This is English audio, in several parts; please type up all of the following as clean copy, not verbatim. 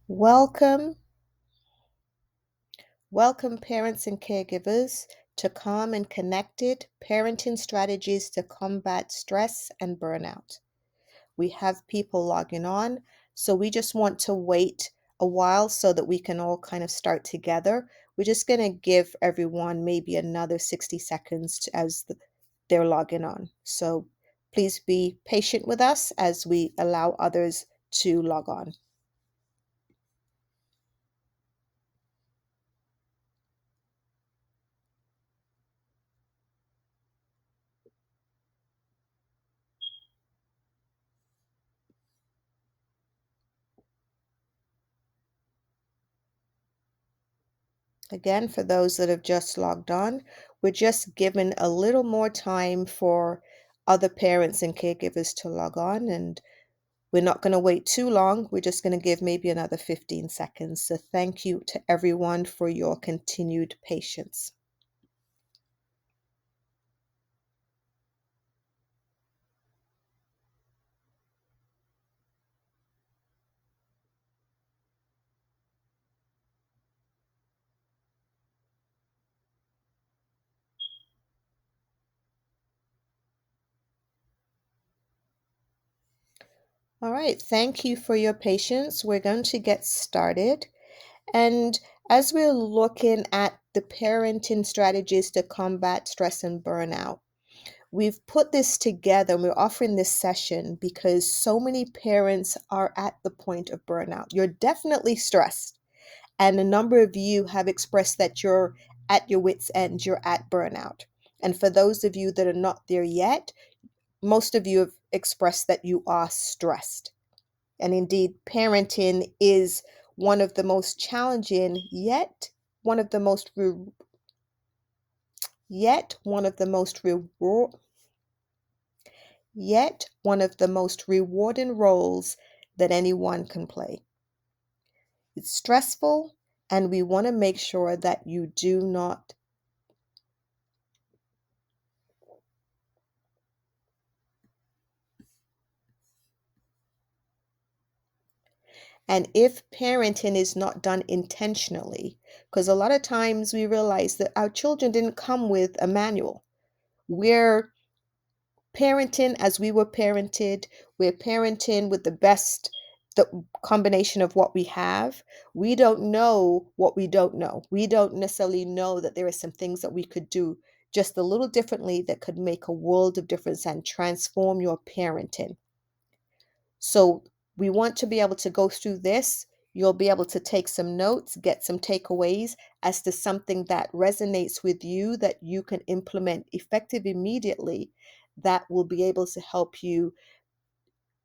Welcome, welcome parents and caregivers to Calm and Connected Parenting Strategies to Combat Stress and Burnout. We have people logging on, so we just want to wait a while so that we can all kind of start together. We're just going to give everyone maybe another 60 seconds they're logging on. So please be patient with us as we allow others to log on. Again, for those that have just logged on, we're just giving a little more time for other parents and caregivers to log on, and we're not going to wait too long. We're just going to give maybe another 15 seconds. So thank you to everyone for your continued patience. All right, thank you for your patience. We're going to get started. And as we're looking at the parenting strategies to combat stress and burnout, we've put this together and we're offering this session because so many parents are at the point of burnout. You're definitely stressed, and a number of you have expressed that you're at your wits' end, you're at burnout. And for those of you that are not there yet, most of you have expressed that you are stressed. And indeed, parenting is one of the most challenging, one of the most one of the most yet one of the most rewarding roles that anyone can play. It's stressful, and we want to make sure that you do not. And if parenting is not done intentionally, because a lot of times we realize that our children didn't come with a manual. We're parenting as we were parented. We're parenting with the combination of what we have. We don't know what we don't know. We don't necessarily know that there are some things that we could do just a little differently that could make a world of difference and transform your parenting. So we want to be able to go through this. You'll be able to take some notes, get some takeaways as to something that resonates with you that you can implement effective immediately, that will be able to help you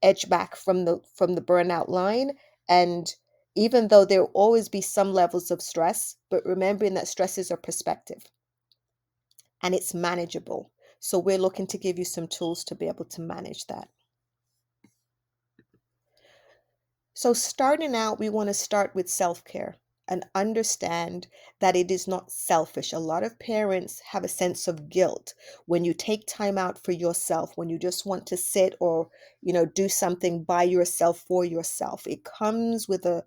edge back from the burnout line. And even though there will always be some levels of stress, but remembering that stress is a perspective and it's manageable. So we're looking to give you some tools to be able to manage that. So, starting out, we want to start with self care and understand that it is not selfish. A lot of parents have a sense of guilt when you take time out for yourself, when you just want to sit or, do something by yourself for yourself. It comes with a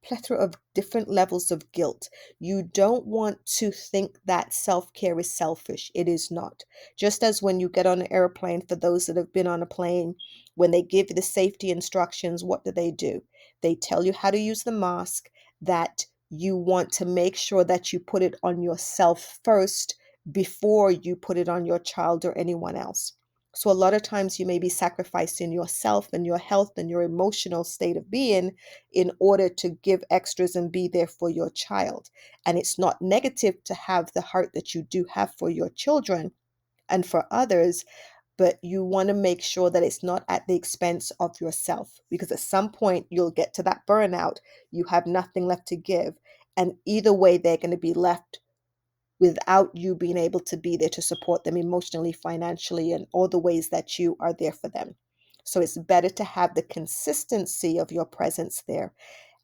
plethora of different levels of guilt. You don't want to think that self care is selfish. It is not. Just as when you get on an airplane, for those that have been on a plane, when they give you the safety instructions, what do? They tell you how to use the mask, that you want to make sure that you put it on yourself first before you put it on your child or anyone else. So, a lot of times you may be sacrificing yourself and your health and your emotional state of being in order to give extras and be there for your child. And it's not negative to have the heart that you do have for your children and for others, but you want to make sure that it's not at the expense of yourself, because at some point you'll get to that burnout. You have nothing left to give. And either way, they're going to be left without you being able to be there to support them emotionally, financially, and all the ways that you are there for them. So it's better to have the consistency of your presence there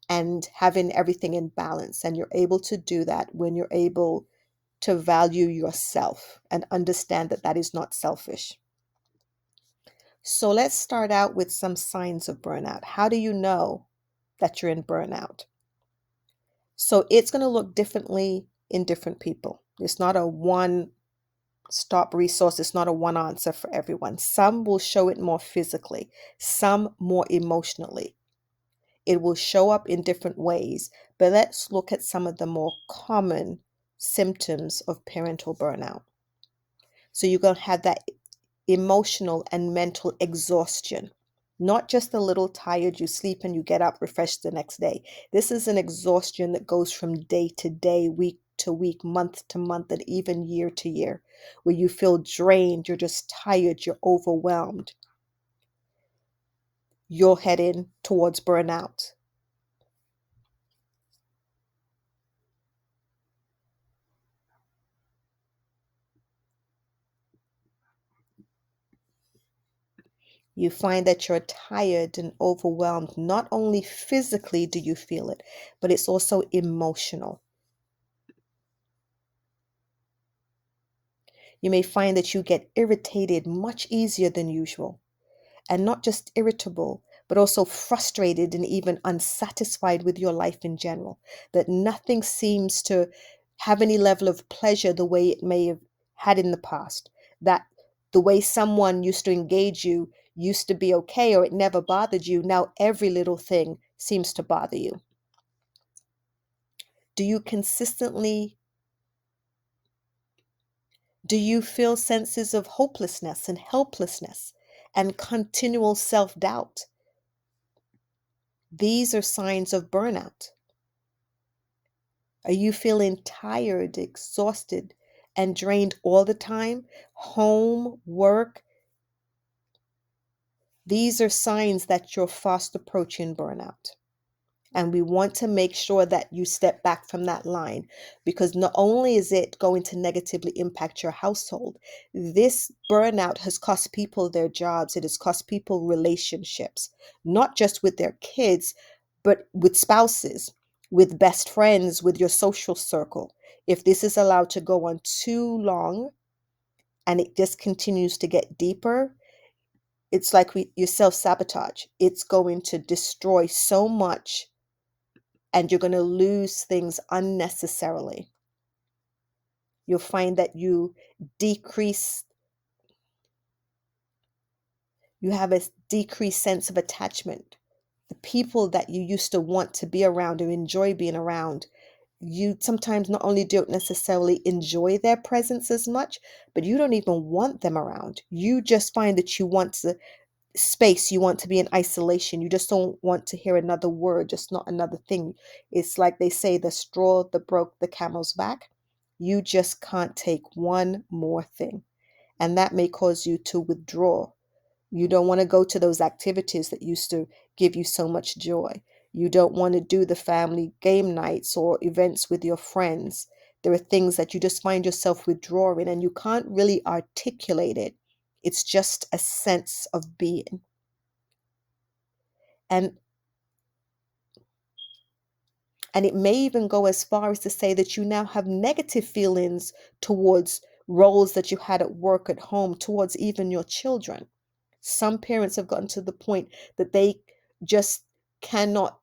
and having everything in balance. And you're able to do that when you're able to value yourself and understand that that is not selfish. So let's start out with some signs of burnout. How do you know that you're in burnout. So it's going to look differently in different people. It's not a one stop resource, it's not a one answer for everyone. Some will show it more physically, some more emotionally. It will show up in different ways, but let's look at some of the more common symptoms of parental burnout. So you're going to have that emotional and mental exhaustion. Not just a little tired, you sleep and you get up refreshed the next day. This is an exhaustion that goes from day to day, week to week, month to month, and even year to year, where you feel drained, you're just tired, you're overwhelmed. You're heading towards burnout. You find that you're tired and overwhelmed. Not only physically do you feel it, but it's also emotional. You may find that you get irritated much easier than usual, and not just irritable, but also frustrated and even unsatisfied with your life in general. That nothing seems to have any level of pleasure the way it may have had in the past. That the way someone used to engage you used to be okay, or it never bothered you. Now every little thing seems to bother you. Do you consistently Do you feel senses of hopelessness and helplessness and continual self-doubt? These are signs of burnout. Are you feeling tired, exhausted, and drained all the time? Home, work, these are signs that you're fast approaching burnout. And we want to make sure that you step back from that line, because not only is it going to negatively impact your household, this burnout has cost people their jobs. It has cost people relationships, not just with their kids, but with spouses, with best friends, with your social circle. If this is allowed to go on too long and it just continues to get deeper, it's like you self-sabotage. It's going to destroy so much, and you're going to lose things unnecessarily. You'll find that decrease, you have a decreased sense of attachment. The people that you used to want to be around or enjoy being around, you sometimes not only don't necessarily enjoy their presence as much, but you don't even want them around. You just find that you want the space, you want to be in isolation. You just don't want to hear another word, just not another thing. It's like they say, the straw that broke the camel's back. You just can't take one more thing, and that may cause you to withdraw. You don't want to go to those activities that used to give you so much joy. You don't want to do the family game nights or events with your friends. There are things that you just find yourself withdrawing, and you can't really articulate it. It's just a sense of being. And and it may even go as far as to say that you now have negative feelings towards roles that you had at work, at home, towards even your children. Some parents have gotten to the point that they just cannot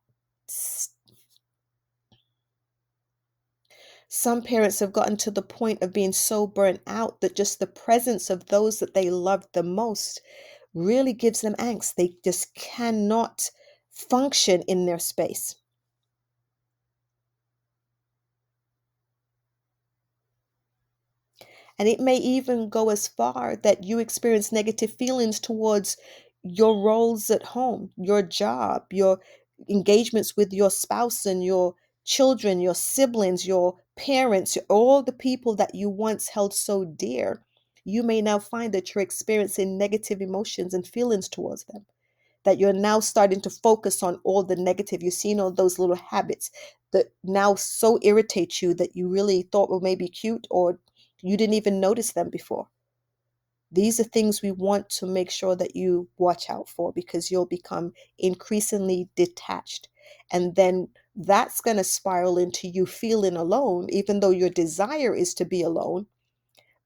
some parents have gotten to the point of being so burnt out that just the presence of those that they loved the most really gives them angst. They just cannot function in their space. And it may even go as far that you experience negative feelings towards your roles at home, your job, your engagements with your spouse and your children, your siblings, your parents, all the people that you once held so dear. You may now find that you're experiencing negative emotions and feelings towards them, that you're now starting to focus on all the negative. You're seeing all those little habits that now so irritate you that you really thought were maybe cute, or you didn't even notice them before. These are things we want to make sure that you watch out for, because you'll become increasingly detached. And then that's going to spiral into you feeling alone, even though your desire is to be alone.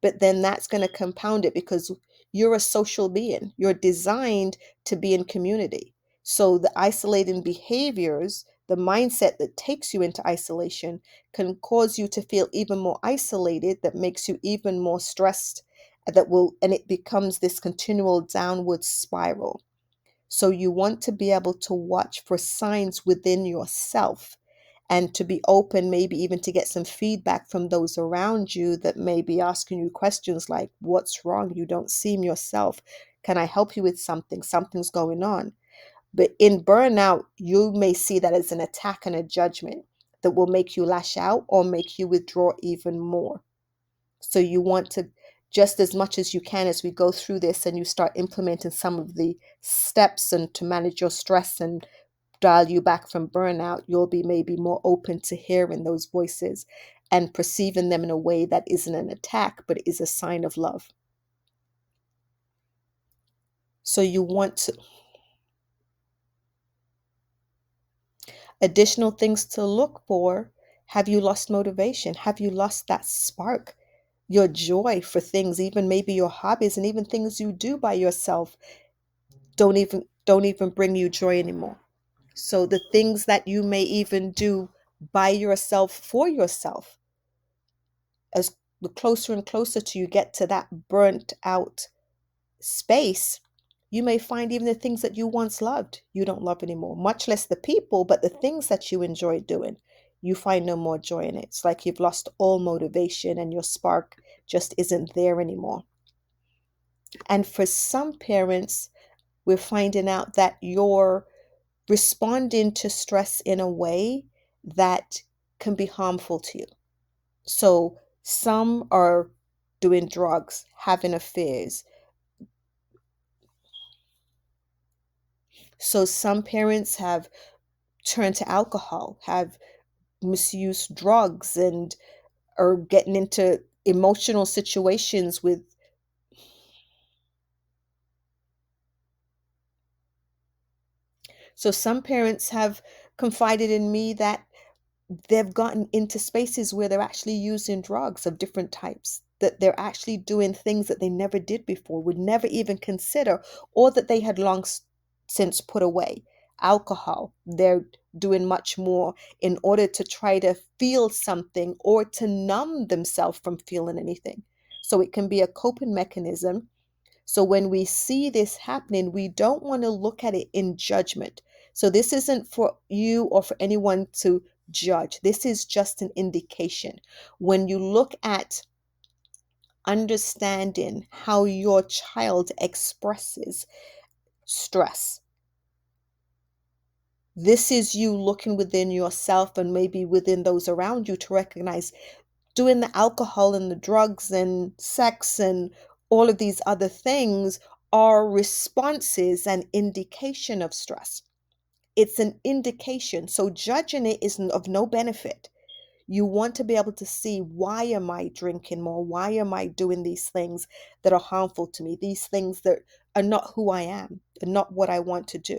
But then that's going to compound it, because you're a social being. You're designed to be in community. So the isolating behaviors, the mindset that takes you into isolation, can cause you to feel even more isolated, that makes you even more stressed, and it becomes this continual downward spiral. So you want to be able to watch for signs within yourself and to be open, maybe even to get some feedback from those around you that may be asking you questions like, what's wrong? You don't seem yourself. Can I help you with something? Something's going on. But in burnout, you may see that as an attack and a judgment that will make you lash out or make you withdraw even more. So you want to, just as much as you can, as we go through this and you start implementing some of the steps and to manage your stress and dial you back from burnout, you'll be maybe more open to hearing those voices and perceiving them in a way that isn't an attack, but is a sign of love. So you want to, additional things to look for. Have you lost motivation? Have you lost that spark? Your joy for things, even maybe your hobbies and even things you do by yourself don't even bring you joy anymore. So the things that you may even do by yourself for yourself, as the closer and closer to you get to that burnt out space, you may find even the things that you once loved, you don't love anymore, much less the people, but the things that you enjoy doing, you find no more joy in it. It's like you've lost all motivation and your spark just isn't there anymore. And for some parents, we're finding out that you're responding to stress in a way that can be harmful to you. So some are doing drugs, having affairs. So some parents have turned to alcohol, have misused drugs, and are getting into emotional situations with. So some parents have confided in me that they've gotten into spaces where they're actually using drugs of different types, that they're actually doing things that they never did before, would never even consider, or that they had long since put away. Alcohol, they're doing much more in order to try to feel something or to numb themselves from feeling anything. So it can be a coping mechanism. So when we see this happening, we don't want to look at it in judgment. So this isn't for you or for anyone to judge. This is just an indication. When you look at understanding how your child expresses stress, this is you looking within yourself and maybe within those around you to recognize doing the alcohol and the drugs and sex and all of these other things are responses and indication of stress. It's an indication. So judging it is of no benefit. You want to be able to see, why am I drinking more? Why am I doing these things that are harmful to me? These things that are not who I am and not what I want to do.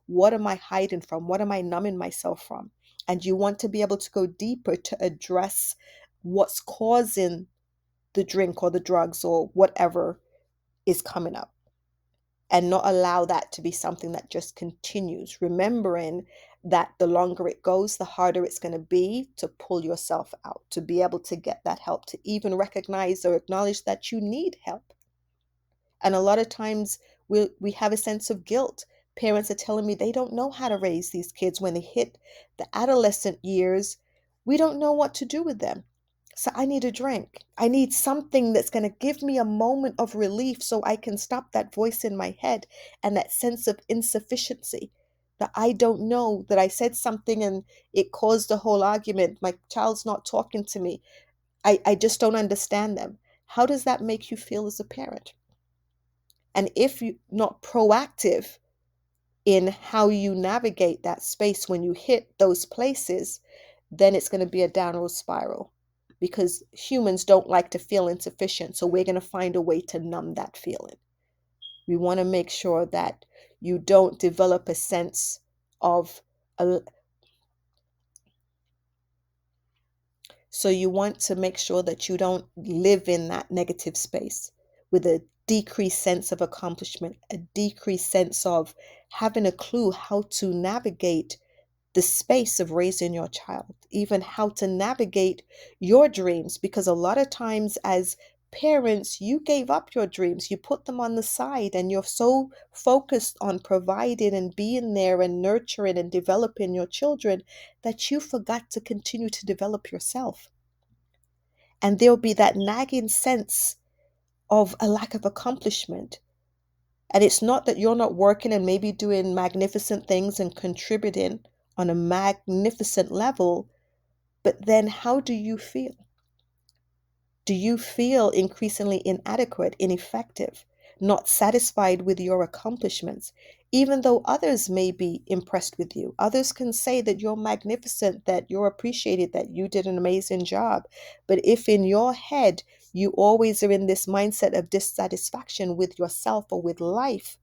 What am I hiding from? What am I numbing myself from? And you want to be able to go deeper to address what's causing the drink or the drugs or whatever is coming up, and not allow that to be something that just continues, remembering that the longer it goes, the harder it's going to be to pull yourself out, to be able to get that help, to even recognize or acknowledge that you need help. And a lot of times we have a sense of guilt. Parents are telling me they don't know how to raise these kids when they hit the adolescent years. We don't know what to do with them. So I need a drink. I need something that's going to give me a moment of relief so I can stop that voice in my head and that sense of insufficiency, that I don't know, that I said something and it caused a whole argument. My child's not talking to me. I just don't understand them. How does that make you feel as a parent? And if you're not proactive in how you navigate that space when you hit those places, then it's going to be a downward spiral, because humans don't like to feel insufficient. So we're going to find a way to numb that feeling. We want to make sure that you don't develop a sense of a, so you want to make sure that you don't live in that negative space with a decreased sense of accomplishment, a decreased sense of having a clue how to navigate the space of raising your child, even how to navigate your dreams. Because a lot of times, as parents, you gave up your dreams, you put them on the side, and you're so focused on providing and being there and nurturing and developing your children that you forgot to continue to develop yourself. And there'll be that nagging sense of a lack of accomplishment. And it's not that you're not working and maybe doing magnificent things and contributing on a magnificent level, but then how do you feel? Do you feel increasingly inadequate, ineffective, not satisfied with your accomplishments? Even though others may be impressed with you, others can say that you're magnificent, that you're appreciated, that you did an amazing job. But if in your head you always are in this mindset of dissatisfaction with yourself or with life,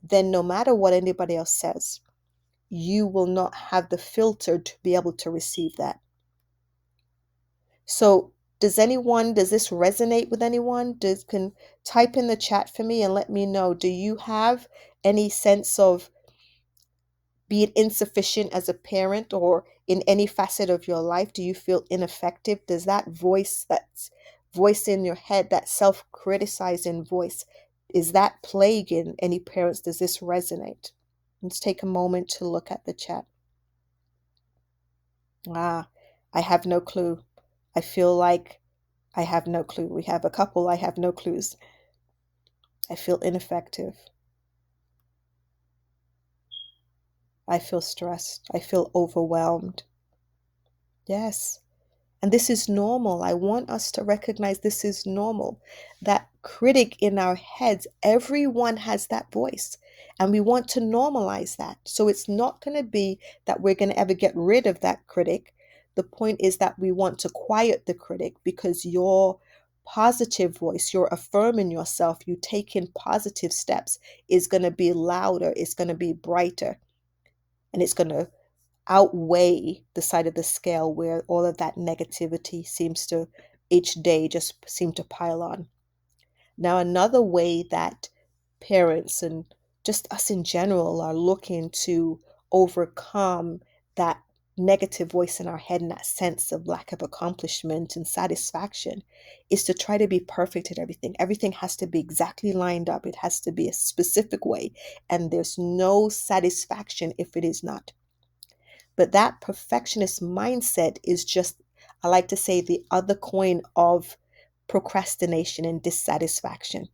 then no matter what anybody else says, you will not have the filter to be able to receive that. So does this resonate with anyone? Can type in the chat for me and let me know. Do you have any sense of being insufficient as a parent or in any facet of your life? Do you feel ineffective? Does that's voice in your head, that self-criticizing voice, is that plaguing any parents? Does this resonate? Let's take a moment to look at the chat. I have no clue. I feel like I have no clue. We have a couple, I have no clues. I feel ineffective. I feel stressed. I feel overwhelmed. Yes. And this is normal. I want us to recognize this is normal. That critic in our heads, everyone has that voice. And we want to normalize that. So it's not going to be that we're going to ever get rid of that critic. The point is that we want to quiet the critic, because your positive voice, you're affirming yourself, you taking positive steps, is going to be louder, it's going to be brighter, and it's going to outweigh the side of the scale where all of that negativity seems to each day just seem to pile on. Now, another way that parents and just us in general are looking to overcome that negative voice in our head and that sense of lack of accomplishment and satisfaction is to try to be perfect at everything. Everything has to be exactly lined up. It has to be a specific way. And there's no satisfaction if it is not. But that perfectionist mindset is just, I like to say, the other coin of procrastination and dissatisfaction,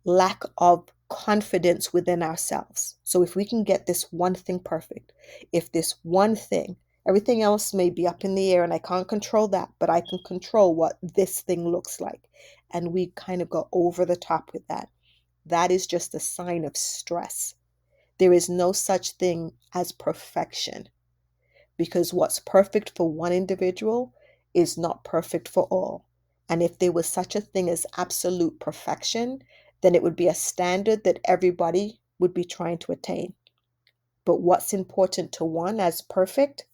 lack of confidence within ourselves. So if we can get this one thing perfect, if this one thing, everything else may be up in the air and I can't control that, but I can control what this thing looks like. And we kind of go over the top with that. That is just a sign of stress. There is no such thing as perfection, because what's perfect for one individual is not perfect for all. And if there was such a thing as absolute perfection, then it would be a standard that everybody would be trying to attain. But what's important to one as perfect,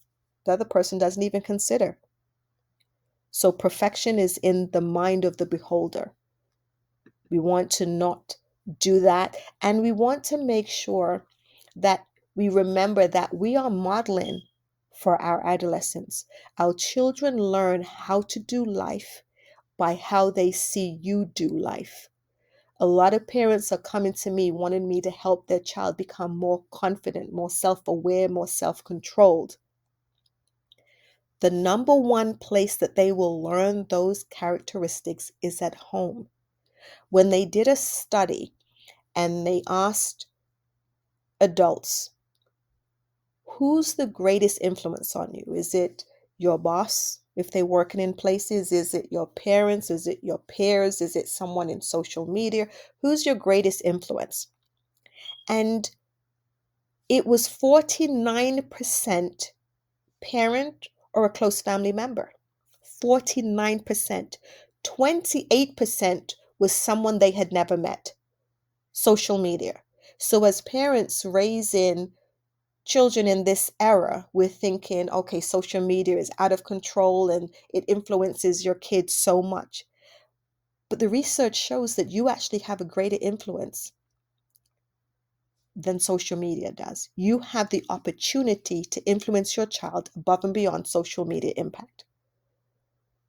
the other person doesn't even consider. So perfection is in the mind of the beholder. We want to not do that. And we want to make sure that we remember that we are modeling for our adolescents. Our children learn how to do life by how they see you do life. A lot of parents are coming to me wanting me to help their child become more confident, more self-aware, more self-controlled. The number one place that they will learn those characteristics is at home. When they did a study and they asked adults, who's the greatest influence on you? Is it your boss, if they're working in places? Is it your parents? Is it your peers? Is it someone in social media? Who's your greatest influence? And it was 49% parent or a close family member. 49%. 28% was someone they had never met. Social media. So as parents raising children in this era, we're thinking, okay, social media is out of control and it influences your kids so much. But the research shows that you actually have a greater influence than social media does. You have the opportunity to influence your child above and beyond social media impact.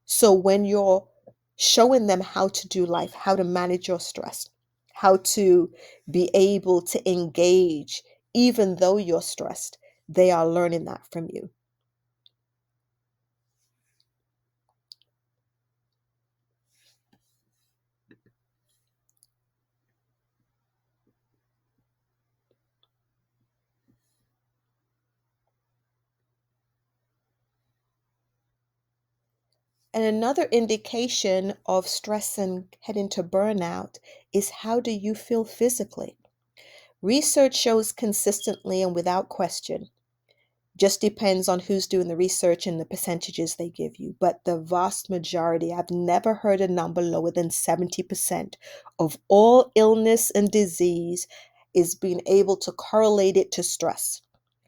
So when you're showing them how to do life, how to manage your stress, how to be able to engage, even though you're stressed, they are learning that from you. And another indication of stress and heading to burnout is, how do you feel physically? Research shows consistently and without question, just depends on who's doing the research and the percentages they give you. But the vast majority, I've never heard a number lower than 70% of all illness and disease is being able to correlate it to stress.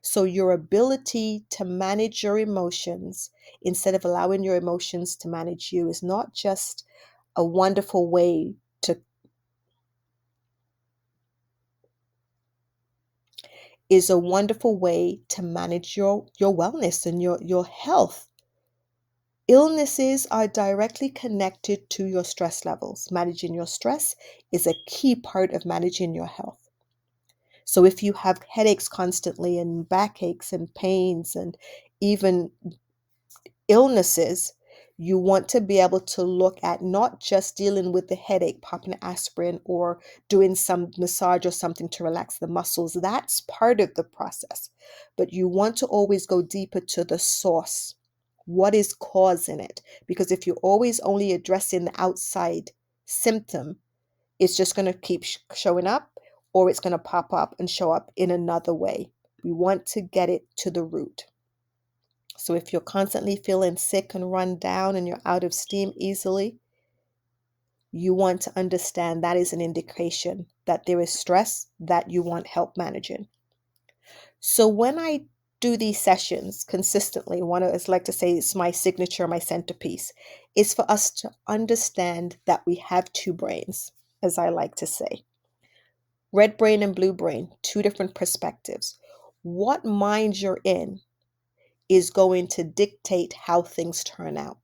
So your ability to manage your emotions instead of allowing your emotions to manage you is not just a wonderful way to is a wonderful way to manage your wellness and your health. Illnesses are directly connected to your stress levels. Managing your stress is a key part of managing your health. So if you have headaches constantly and backaches and pains and even illnesses, you want to be able to look at not just dealing with the headache, popping aspirin or doing some massage or something to relax the muscles. That's part of the process. But you want to always go deeper to the source. What is causing it? Because if you're always only addressing the outside symptom, it's just going to keep showing up, or it's going to pop up and show up in another way. We want to get it to the root. So if you're constantly feeling sick and run down and you're out of steam easily, you want to understand that is an indication that there is stress that you want help managing. So when I do these sessions consistently, one of, I like to say, it's my signature, my centerpiece, is for us to understand that we have two brains, as I like to say. Red brain and blue brain, two different perspectives. What mind you're in is going to dictate how things turn out,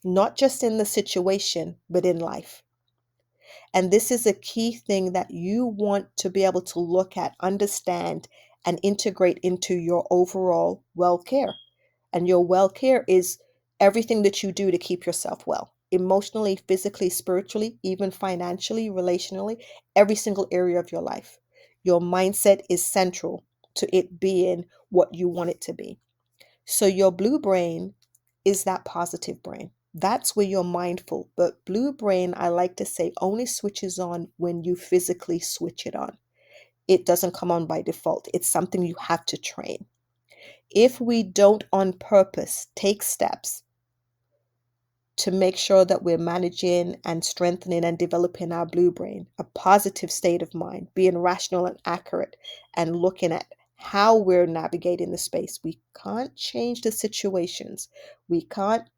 not just in the situation, but in life. And this is a key thing that you want to be able to look at, understand, and integrate into your overall well care. And your well care is everything that you do to keep yourself well, emotionally, physically, spiritually, even financially, relationally, every single area of your life. Your mindset is central to it being what you want it to be. So your blue brain is that positive brain. That's where you're mindful. But blue brain, I like to say, only switches on when you physically switch it on. It doesn't come on by default. It's something you have to train. If we don't on purpose take steps to make sure that we're managing and strengthening and developing our blue brain, a positive state of mind, being rational and accurate, and looking at how we're navigating the space. We can't change the situations. We can't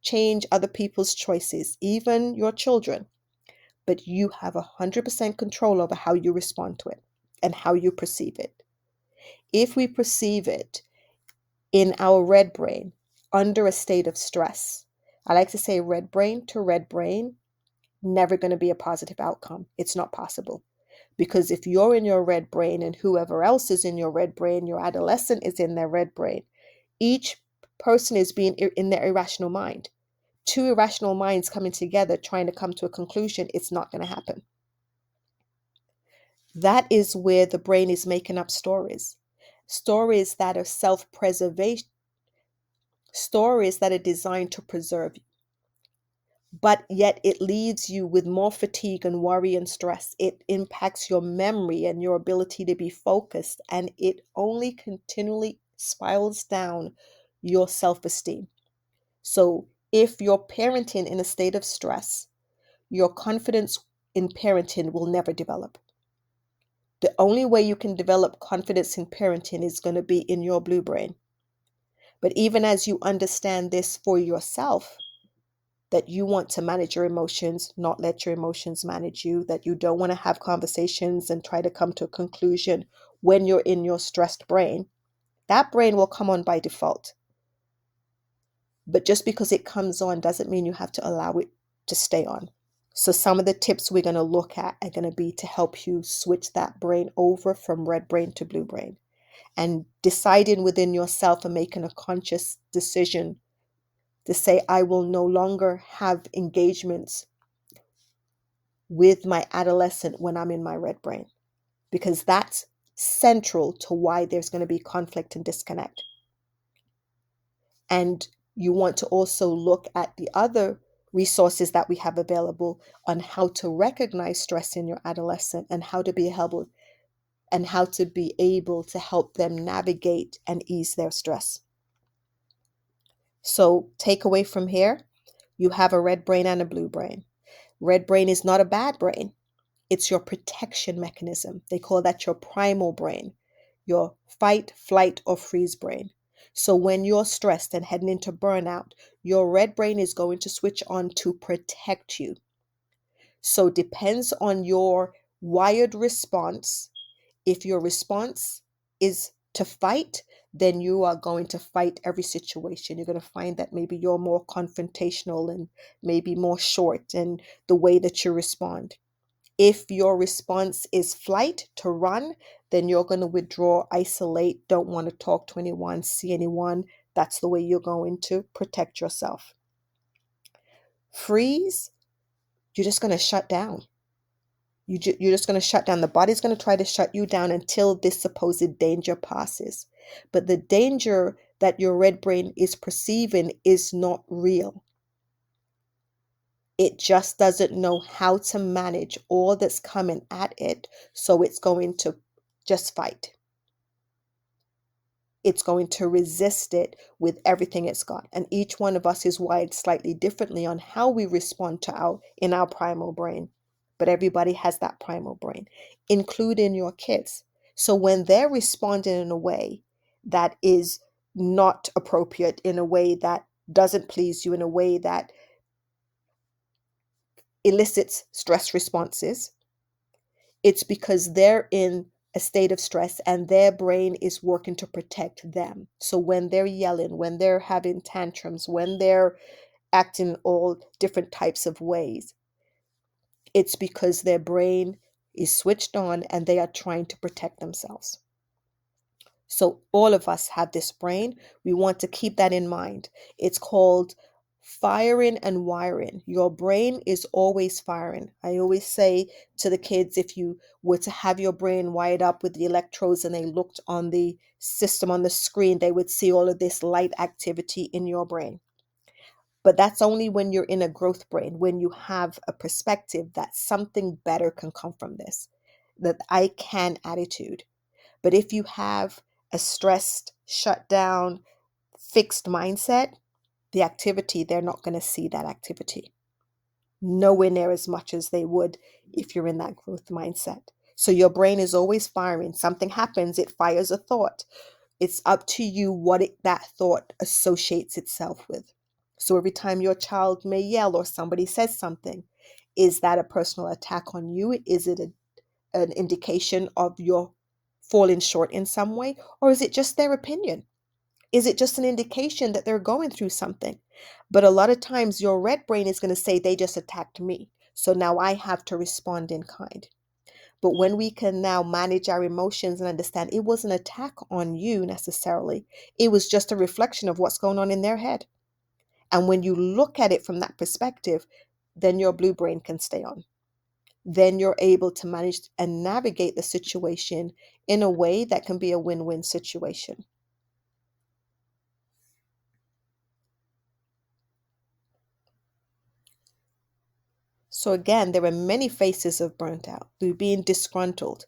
change other people's choices, even your children, but you have 100% control over how you respond to it and how you perceive it. If we perceive it in our red brain under a state of stress, I like to say red brain to red brain, never going to be a positive outcome. It's not possible. Because if you're in your red brain and whoever else is in your red brain, your adolescent is in their red brain, each person is being in their irrational mind. Two irrational minds coming together trying to come to a conclusion, it's not going to happen. That is where the brain is making up stories. Stories that are self-preservation, stories that are designed to preserve you. But yet it leaves you with more fatigue and worry and stress. It impacts your memory and your ability to be focused, and it only continually spirals down your self-esteem. So if you're parenting in a state of stress, your confidence in parenting will never develop. The only way you can develop confidence in parenting is going to be in your blue brain. But even as you understand this for yourself, that you want to manage your emotions, not let your emotions manage you, that you don't want to have conversations and try to come to a conclusion when you're in your stressed brain, that brain will come on by default. But just because it comes on doesn't mean you have to allow it to stay on. So some of the tips we're going to look at are going to be to help you switch that brain over from red brain to blue brain, and deciding within yourself and making a conscious decision to say, I will no longer have engagements with my adolescent when I'm in my red brain, because that's central to why there's going to be conflict and disconnect. And you want to also look at the other resources that we have available on how to recognize stress in your adolescent and how to be able to help them navigate and ease their stress. So take away from here, you have a red brain and a blue brain. Red brain is not a bad brain. It's your protection mechanism. They call that your primal brain, your fight, flight, or freeze brain. So when you're stressed and heading into burnout, your red brain is going to switch on to protect you. So depends on your wired response. If your response is to fight, then you are going to fight every situation. You're going to find that maybe you're more confrontational and maybe more short in the way that you respond. If your response is flight, to run, then you're going to withdraw, isolate, don't want to talk to anyone, see anyone. That's the way you're going to protect yourself. Freeze, you're just going to shut down. You're just going to shut down. The body's going to try to shut you down until this supposed danger passes. But the danger that your red brain is perceiving is not real. It just doesn't know how to manage all that's coming at it. So it's going to just fight. It's going to resist it with everything it's got. And each one of us is wired slightly differently on how we respond to in our primal brain. But everybody has that primal brain, including your kids. So when they're responding in a way that is not appropriate, in a way that doesn't please you, in a way that elicits stress responses, it's because they're in a state of stress and their brain is working to protect them. So when they're yelling, when they're having tantrums, when they're acting all different types of ways, it's because their brain is switched on and they are trying to protect themselves. So all of us have this brain. We want to keep that in mind. It's called firing and wiring. Your brain is always firing. I always say to the kids, if you were to have your brain wired up with the electrodes and they looked on the system on the screen, they would see all of this light activity in your brain. But that's only when you're in a growth brain, when you have a perspective that something better can come from this, that I can attitude. But if you have a stressed, shut down, fixed mindset, the activity, they're not going to see that activity. Nowhere near as much as they would if you're in that growth mindset. So your brain is always firing. Something happens, it fires a thought. It's up to you what that thought associates itself with. So every time your child may yell or somebody says something, is that a personal attack on you? Is it an indication of your falling short in some way? Or is it just their opinion? Is it just an indication that they're going through something? But a lot of times your red brain is going to say, they just attacked me, so now I have to respond in kind. But when we can now manage our emotions and understand it wasn't an attack on you necessarily, it was just a reflection of what's going on in their head. And when you look at it from that perspective, then your blue brain can stay on. Then you're able to manage and navigate the situation in a way that can be a win-win situation. So again, there are many faces of burnt out, being disgruntled.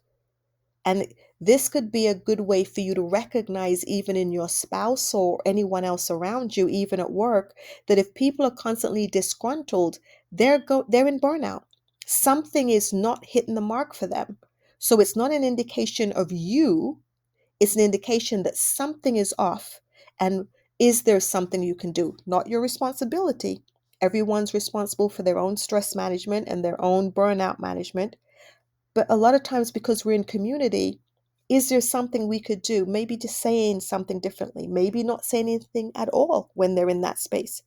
And this could be a good way for you to recognize, even in your spouse or anyone else around you, even at work, that if people are constantly disgruntled, they're in burnout. Something is not hitting the mark for them. So it's not an indication of you, it's an indication that something is off. And is there something you can do? Not your responsibility. Everyone's responsible for their own stress management and their own burnout management. But a lot of times, because we're in community, is there something we could do? Maybe just saying something differently, maybe not saying anything at all when they're in that space,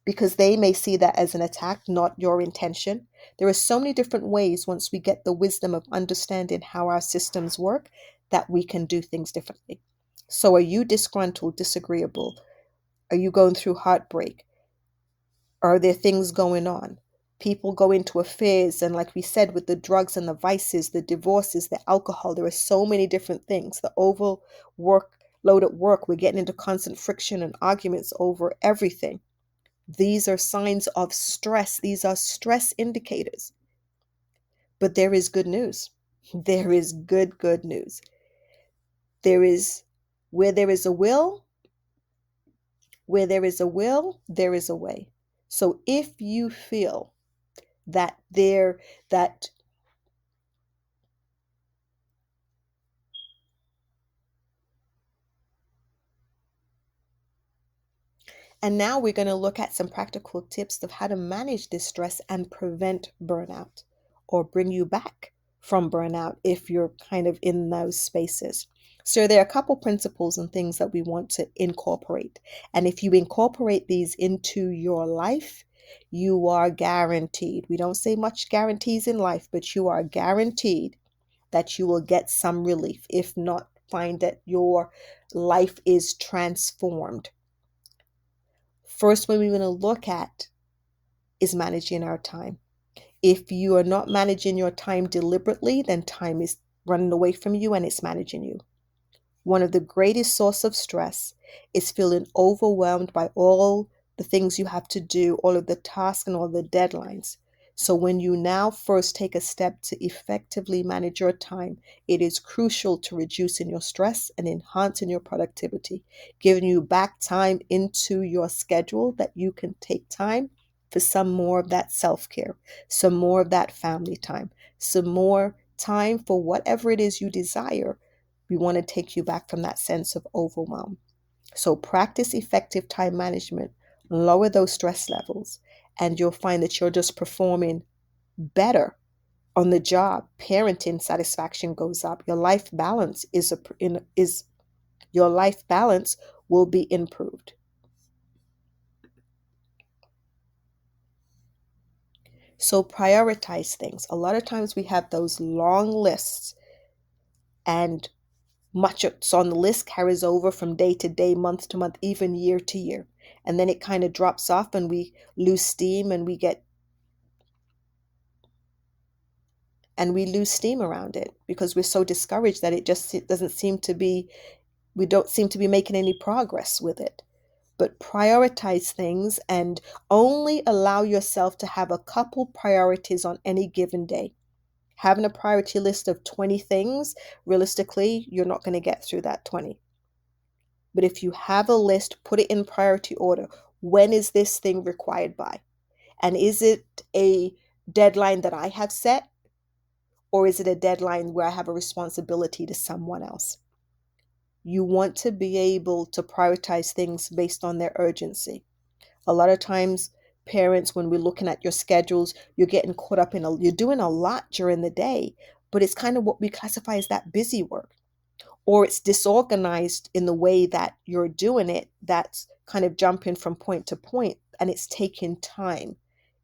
because they may see that as an attack, not your intention. There are so many different ways, once we get the wisdom of understanding how our systems work, that we can do things differently. So, are you disgruntled, disagreeable? Are you going through heartbreak? Are there things going on? People go into affairs, and like we said, with the drugs and the vices, the divorces, the alcohol, there are so many different things. The overload at work, we're getting into constant friction and arguments over everything. These are signs of stress. These are stress indicators. But there is good news. There is good news. There is, where there is a will, there is a way. So if you feel that and now we're going to look at some practical tips of how to manage this stress and prevent burnout, or bring you back from burnout if you're kind of in those spaces. So there are a couple principles and things that we want to incorporate. And if you incorporate these into your life, you are guaranteed. We don't say much guarantees in life, but you are guaranteed that you will get some relief. If not, find that your life is transformed. First one we're going to look at is managing our time. If you are not managing your time deliberately, then time is running away from you and it's managing you. One of the greatest sources of stress is feeling overwhelmed by all the things you have to do, all of the tasks and all the deadlines. So when you now first take a step to effectively manage your time, it is crucial to reducing your stress and enhancing your productivity, giving you back time into your schedule that you can take time for some more of that self-care, some more of that family time, some more time for whatever it is you desire. We want to take you back from that sense of overwhelm. So practice effective time management, lower those stress levels, and you'll find that you're just performing better on the job. Parenting satisfaction goes up. Your life balance your life balance will be improved. So prioritize things. A lot of times we have those long lists, and much that's on the list carries over from day to day, month to month, even year to year. And then it kind of drops off and we lose steam, and we lose steam around it because we're so discouraged that it doesn't seem to be, we don't seem to be making any progress with it. But prioritize things and only allow yourself to have a couple priorities on any given day. Having a priority list of 20 things, realistically, you're not going to get through that 20. But if you have a list, put it in priority order. When is this thing required by? And is it a deadline that I have set? Or is it a deadline where I have a responsibility to someone else? You want to be able to prioritize things based on their urgency. A lot of times, parents, when we're looking at your schedules, you're getting caught up you're doing a lot during the day, but it's kind of what we classify as that busy work. Or it's disorganized in the way that you're doing it, that's kind of jumping from point to point, and it's taking time.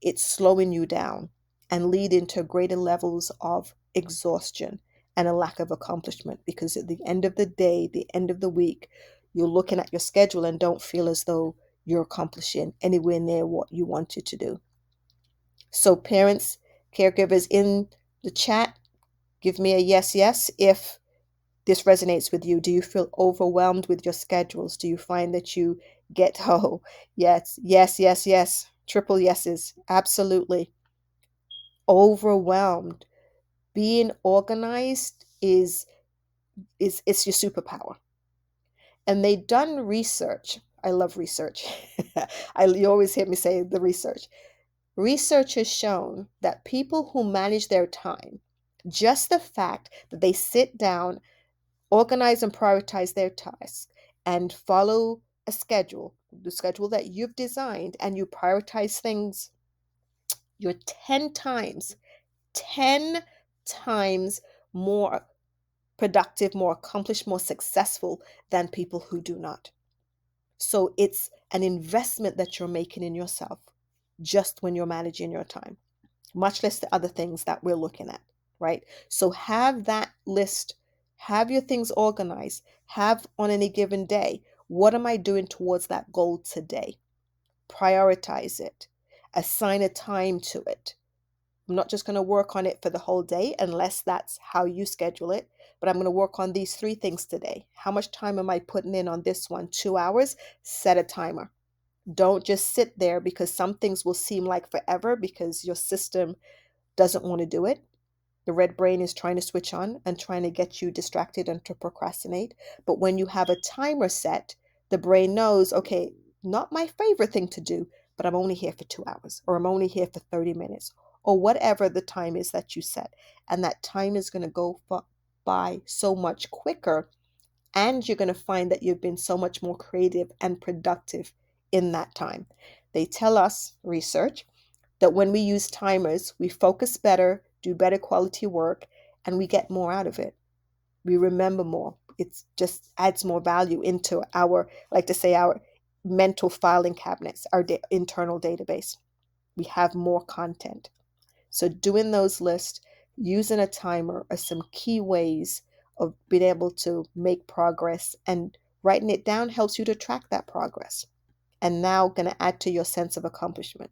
It's slowing you down and leading to greater levels of exhaustion and a lack of accomplishment, because at the end of the day, the end of the week, you're looking at your schedule and don't feel as though you're accomplishing anywhere near what you wanted to do. So parents, caregivers in the chat, give me a yes if this resonates with you. Do you feel overwhelmed with your schedules? Do you find that you get, oh, yes, triple yeses, absolutely. Overwhelmed. Being organized is it's your superpower. And they done research. I love research. You always hear me say the research. Research has shown that people who manage their time, just the fact that they sit down, organize and prioritize their tasks, and follow a schedule, the schedule that you've designed, and you prioritize things, you're 10 times, 10 times more productive, more accomplished, more successful than people who do not. So it's an investment that you're making in yourself just when you're managing your time, much less the other things that we're looking at, right? So have that list, have your things organized, have on any given day, what am I doing towards that goal today? Prioritize it, assign a time to it. I'm not just going to work on it for the whole day unless that's how you schedule it, but I'm going to work on these 3 things today. How much time am I putting in on this one? 2 hours? Set a timer. Don't just sit there, because some things will seem like forever because your system doesn't want to do it. The red brain is trying to switch on and trying to get you distracted and to procrastinate. But when you have a timer set, the brain knows, okay, not my favorite thing to do, but I'm only here for 2 hours, or I'm only here for 30 minutes, or whatever the time is that you set. And that time is going to go by so much quicker. And you're going to find that you've been so much more creative and productive in that time. They tell us, research, that when we use timers, we focus better, do better quality work, and we get more out of it. We remember more. It just adds more value into our, like to say, our mental filing cabinets, our internal database. We have more content. So doing those lists, using a timer are some key ways of being able to make progress, and writing it down helps you to track that progress. And now going to add to your sense of accomplishment.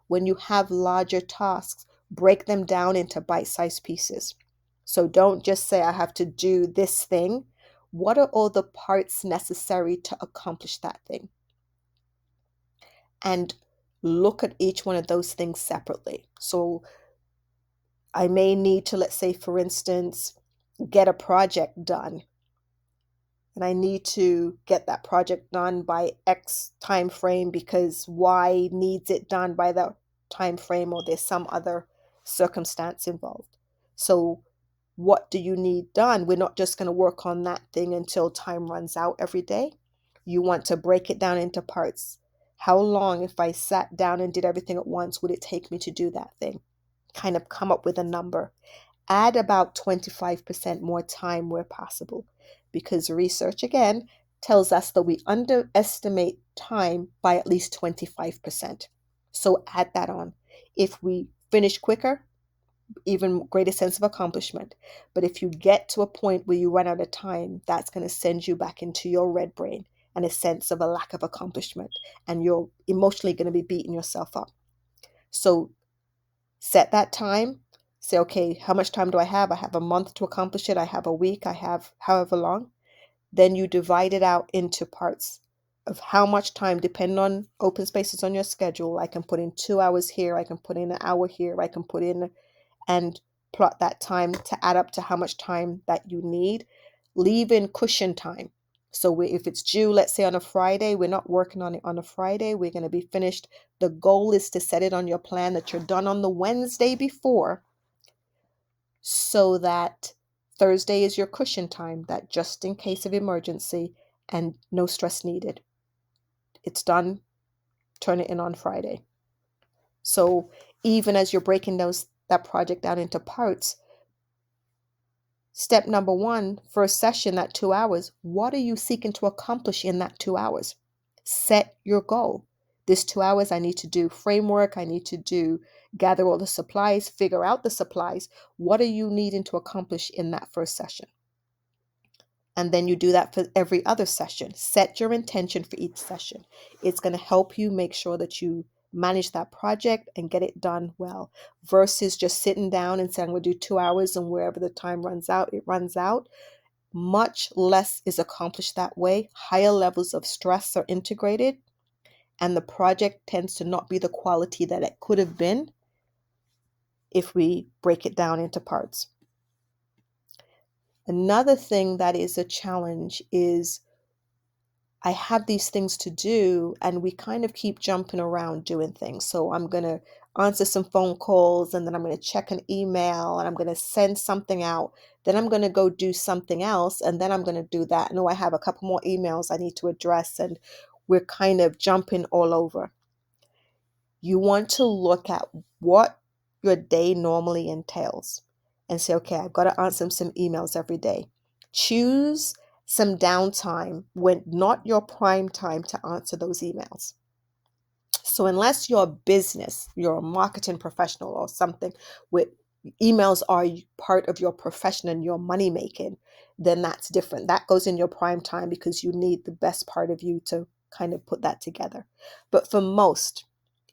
When you have larger tasks, break them down into bite-sized pieces. So don't just say, I have to do this thing. What are all the parts necessary to accomplish that thing? And look at each one of those things separately. So I may need to, let's say, for instance, get a project done. And I need to get that project done by X time frame because Y needs it done by that time frame, or there's some other circumstance involved. So what do you need done? We're not just going to work on that thing until time runs out every day. You want to break it down into parts. How long, if I sat down and did everything at once, would it take me to do that thing? Kind of come up with a number. Add about 25% more time where possible, because research again tells us that we underestimate time by at least 25%. So add that on. If we finish quicker, even greater sense of accomplishment. But if you get to a point where you run out of time, that's going to send you back into your red brain and a sense of a lack of accomplishment, and you're emotionally going to be beating yourself up. So set that time. Say, okay, how much time do I have? I have a month to accomplish it. I have a week. I have however long. Then you divide it out into parts of how much time, depending on open spaces on your schedule. I can put in 2 hours here. I can put in an hour here. I can put in and plot that time to add up to how much time that you need. Leave in cushion time. So if it's due, let's say on a Friday, we're not working on it on a Friday. We're going to be finished. The goal is to set it on your plan that you're done on the Wednesday before, so that Thursday is your cushion time, that just in case of emergency, and no stress needed. It's done. Turn it in on Friday. So even as you're breaking that project down into parts, step number 1, first session, that 2 hours, what are you seeking to accomplish in that 2 hours? Set your goal. This 2 hours, I need to do framework. I need to gather all the supplies, figure out the supplies. What are you needing to accomplish in that first session? And then you do that for every other session. Set your intention for each session. It's going to help you make sure that you manage that project and get it done well, versus just sitting down and saying, we'll do 2 hours, and wherever the time runs out, it runs out. Much less is accomplished that way. Higher levels of stress are integrated, and the project tends to not be the quality that it could have been if we break it down into parts. Another thing that is a challenge is I have these things to do, and we kind of keep jumping around doing things. So I'm going to answer some phone calls, and then I'm going to check an email, and I'm going to send something out. Then I'm going to go do something else, and then I'm going to do that. No, I have a couple more emails I need to address, and we're kind of jumping all over. You want to look at what your day normally entails and say, okay, I've got to answer some emails every day. Choose some downtime when not your prime time to answer those emails. So unless you're a business, you're a marketing professional or something with emails are part of your profession and your money making, then that's different. That goes in your prime time because you need the best part of you to kind of put that together. But for most,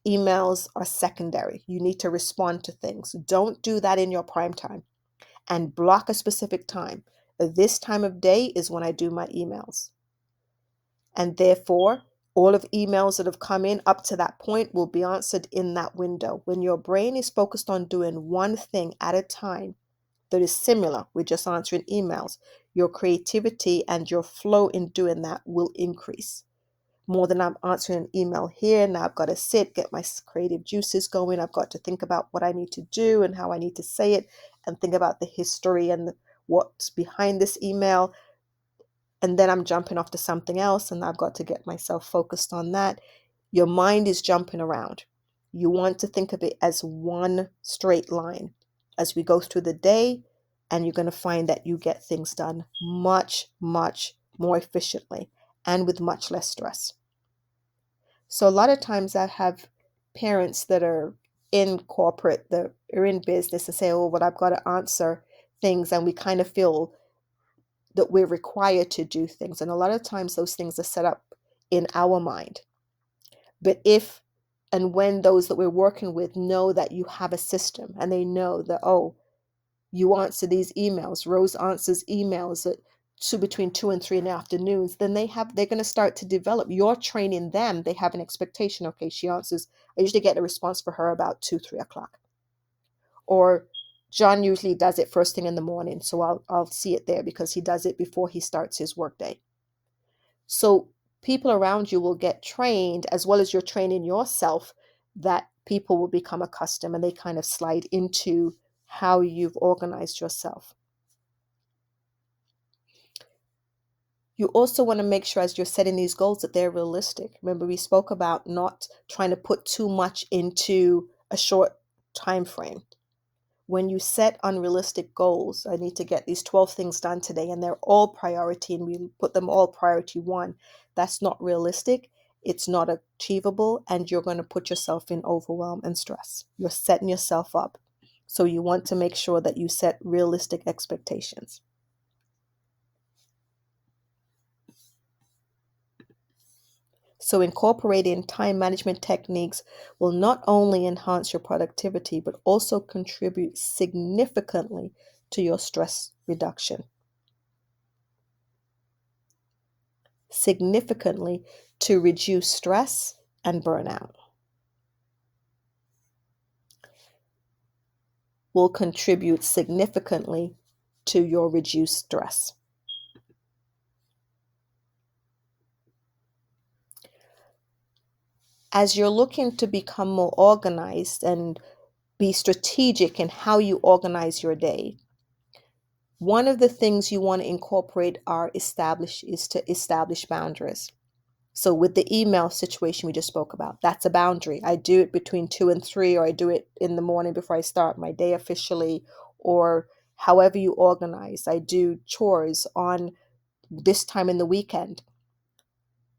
emails are secondary. You need to respond to things. Don't do that in your prime time and block a specific time. This time of day is when I do my emails. And therefore, all of emails that have come in up to that point will be answered in that window. When your brain is focused on doing one thing at a time that is similar with just answering emails, your creativity and your flow in doing that will increase. More than I'm answering an email here, now I've got to sit, get my creative juices going. I've got to think about what I need to do and how I need to say it, and think about the history and what's behind this email. And then I'm jumping off to something else, and I've got to get myself focused on that. Your mind is jumping around. You want to think of it as one straight line as we go through the day, and you're going to find that you get things done much, much more efficiently and with much less stress. So a lot of times I have parents that are in corporate, that are in business, and say, oh, well, I've got to answer things, and we kind of feel that we're required to do things. And a lot of times those things are set up in our mind. But if and when those that we're working with know that you have a system, and they know that, oh, you answer these emails, Rose answers emails at between 2 and 3 in the afternoons, then they're going to start to develop. You're training them. They have an expectation. Okay, she answers. I usually get a response for her about 2, 3 o'clock. Or John usually does it first thing in the morning, so I'll see it there because he does it before he starts his workday. So people around you will get trained, as well as you're training yourself, that people will become accustomed and they kind of slide into how you've organized yourself. You also want to make sure as you're setting these goals that they're realistic. Remember, we spoke about not trying to put too much into a short time frame. When you set unrealistic goals, I need to get these 12 things done today, and they're all priority, and we put them all priority one, that's not realistic. It's not achievable, and you're going to put yourself in overwhelm and stress. You're setting yourself up. So you want to make sure that you set realistic expectations. So incorporating time management techniques will not only enhance your productivity, but also contribute significantly to your stress reduction. Significantly to reduce stress and burnout. Will contribute significantly to your reduced stress. As you're looking to become more organized and be strategic in how you organize your day, one of the things you want to incorporate is to establish boundaries. So with the email situation we just spoke about, that's a boundary. I do it between 2 and 3, or I do it in the morning before I start my day officially, or however you organize. I do chores on this time in the weekend.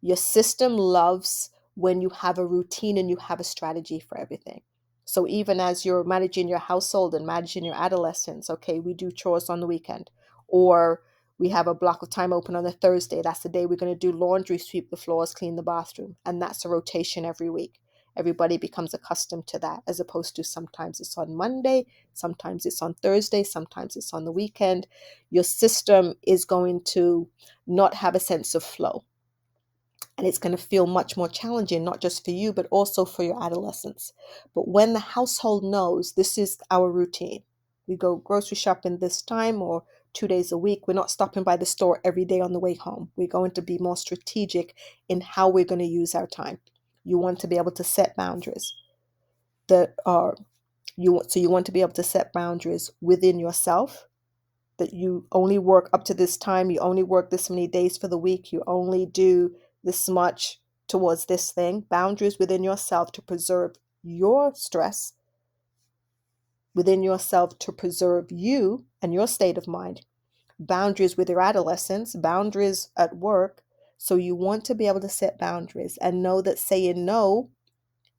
Your system loves when you have a routine and you have a strategy for everything. So even as you're managing your household and managing your adolescents, okay, we do chores on the weekend, or we have a block of time open on a Thursday. That's the day we're going to do laundry, sweep the floors, clean the bathroom. And that's a rotation every week. Everybody becomes accustomed to that, as opposed to sometimes it's on Monday, sometimes it's on Thursday, sometimes it's on the weekend. Your system is going to not have a sense of flow. And it's going to feel much more challenging, not just for you, but also for your adolescents. But when the household knows this is our routine, we go grocery shopping this time or 2 days a week. We're not stopping by the store every day on the way home. We're going to be more strategic in how we're going to use our time. You want to be able to set boundaries that are you want to be able to set boundaries within yourself, that you only work up to this time, you only work this many days for the week, you only do this much towards this thing, boundaries within yourself to preserve your stress, within yourself to preserve you and your state of mind, boundaries with your adolescents, boundaries at work. So you want to be able to set boundaries and know that saying no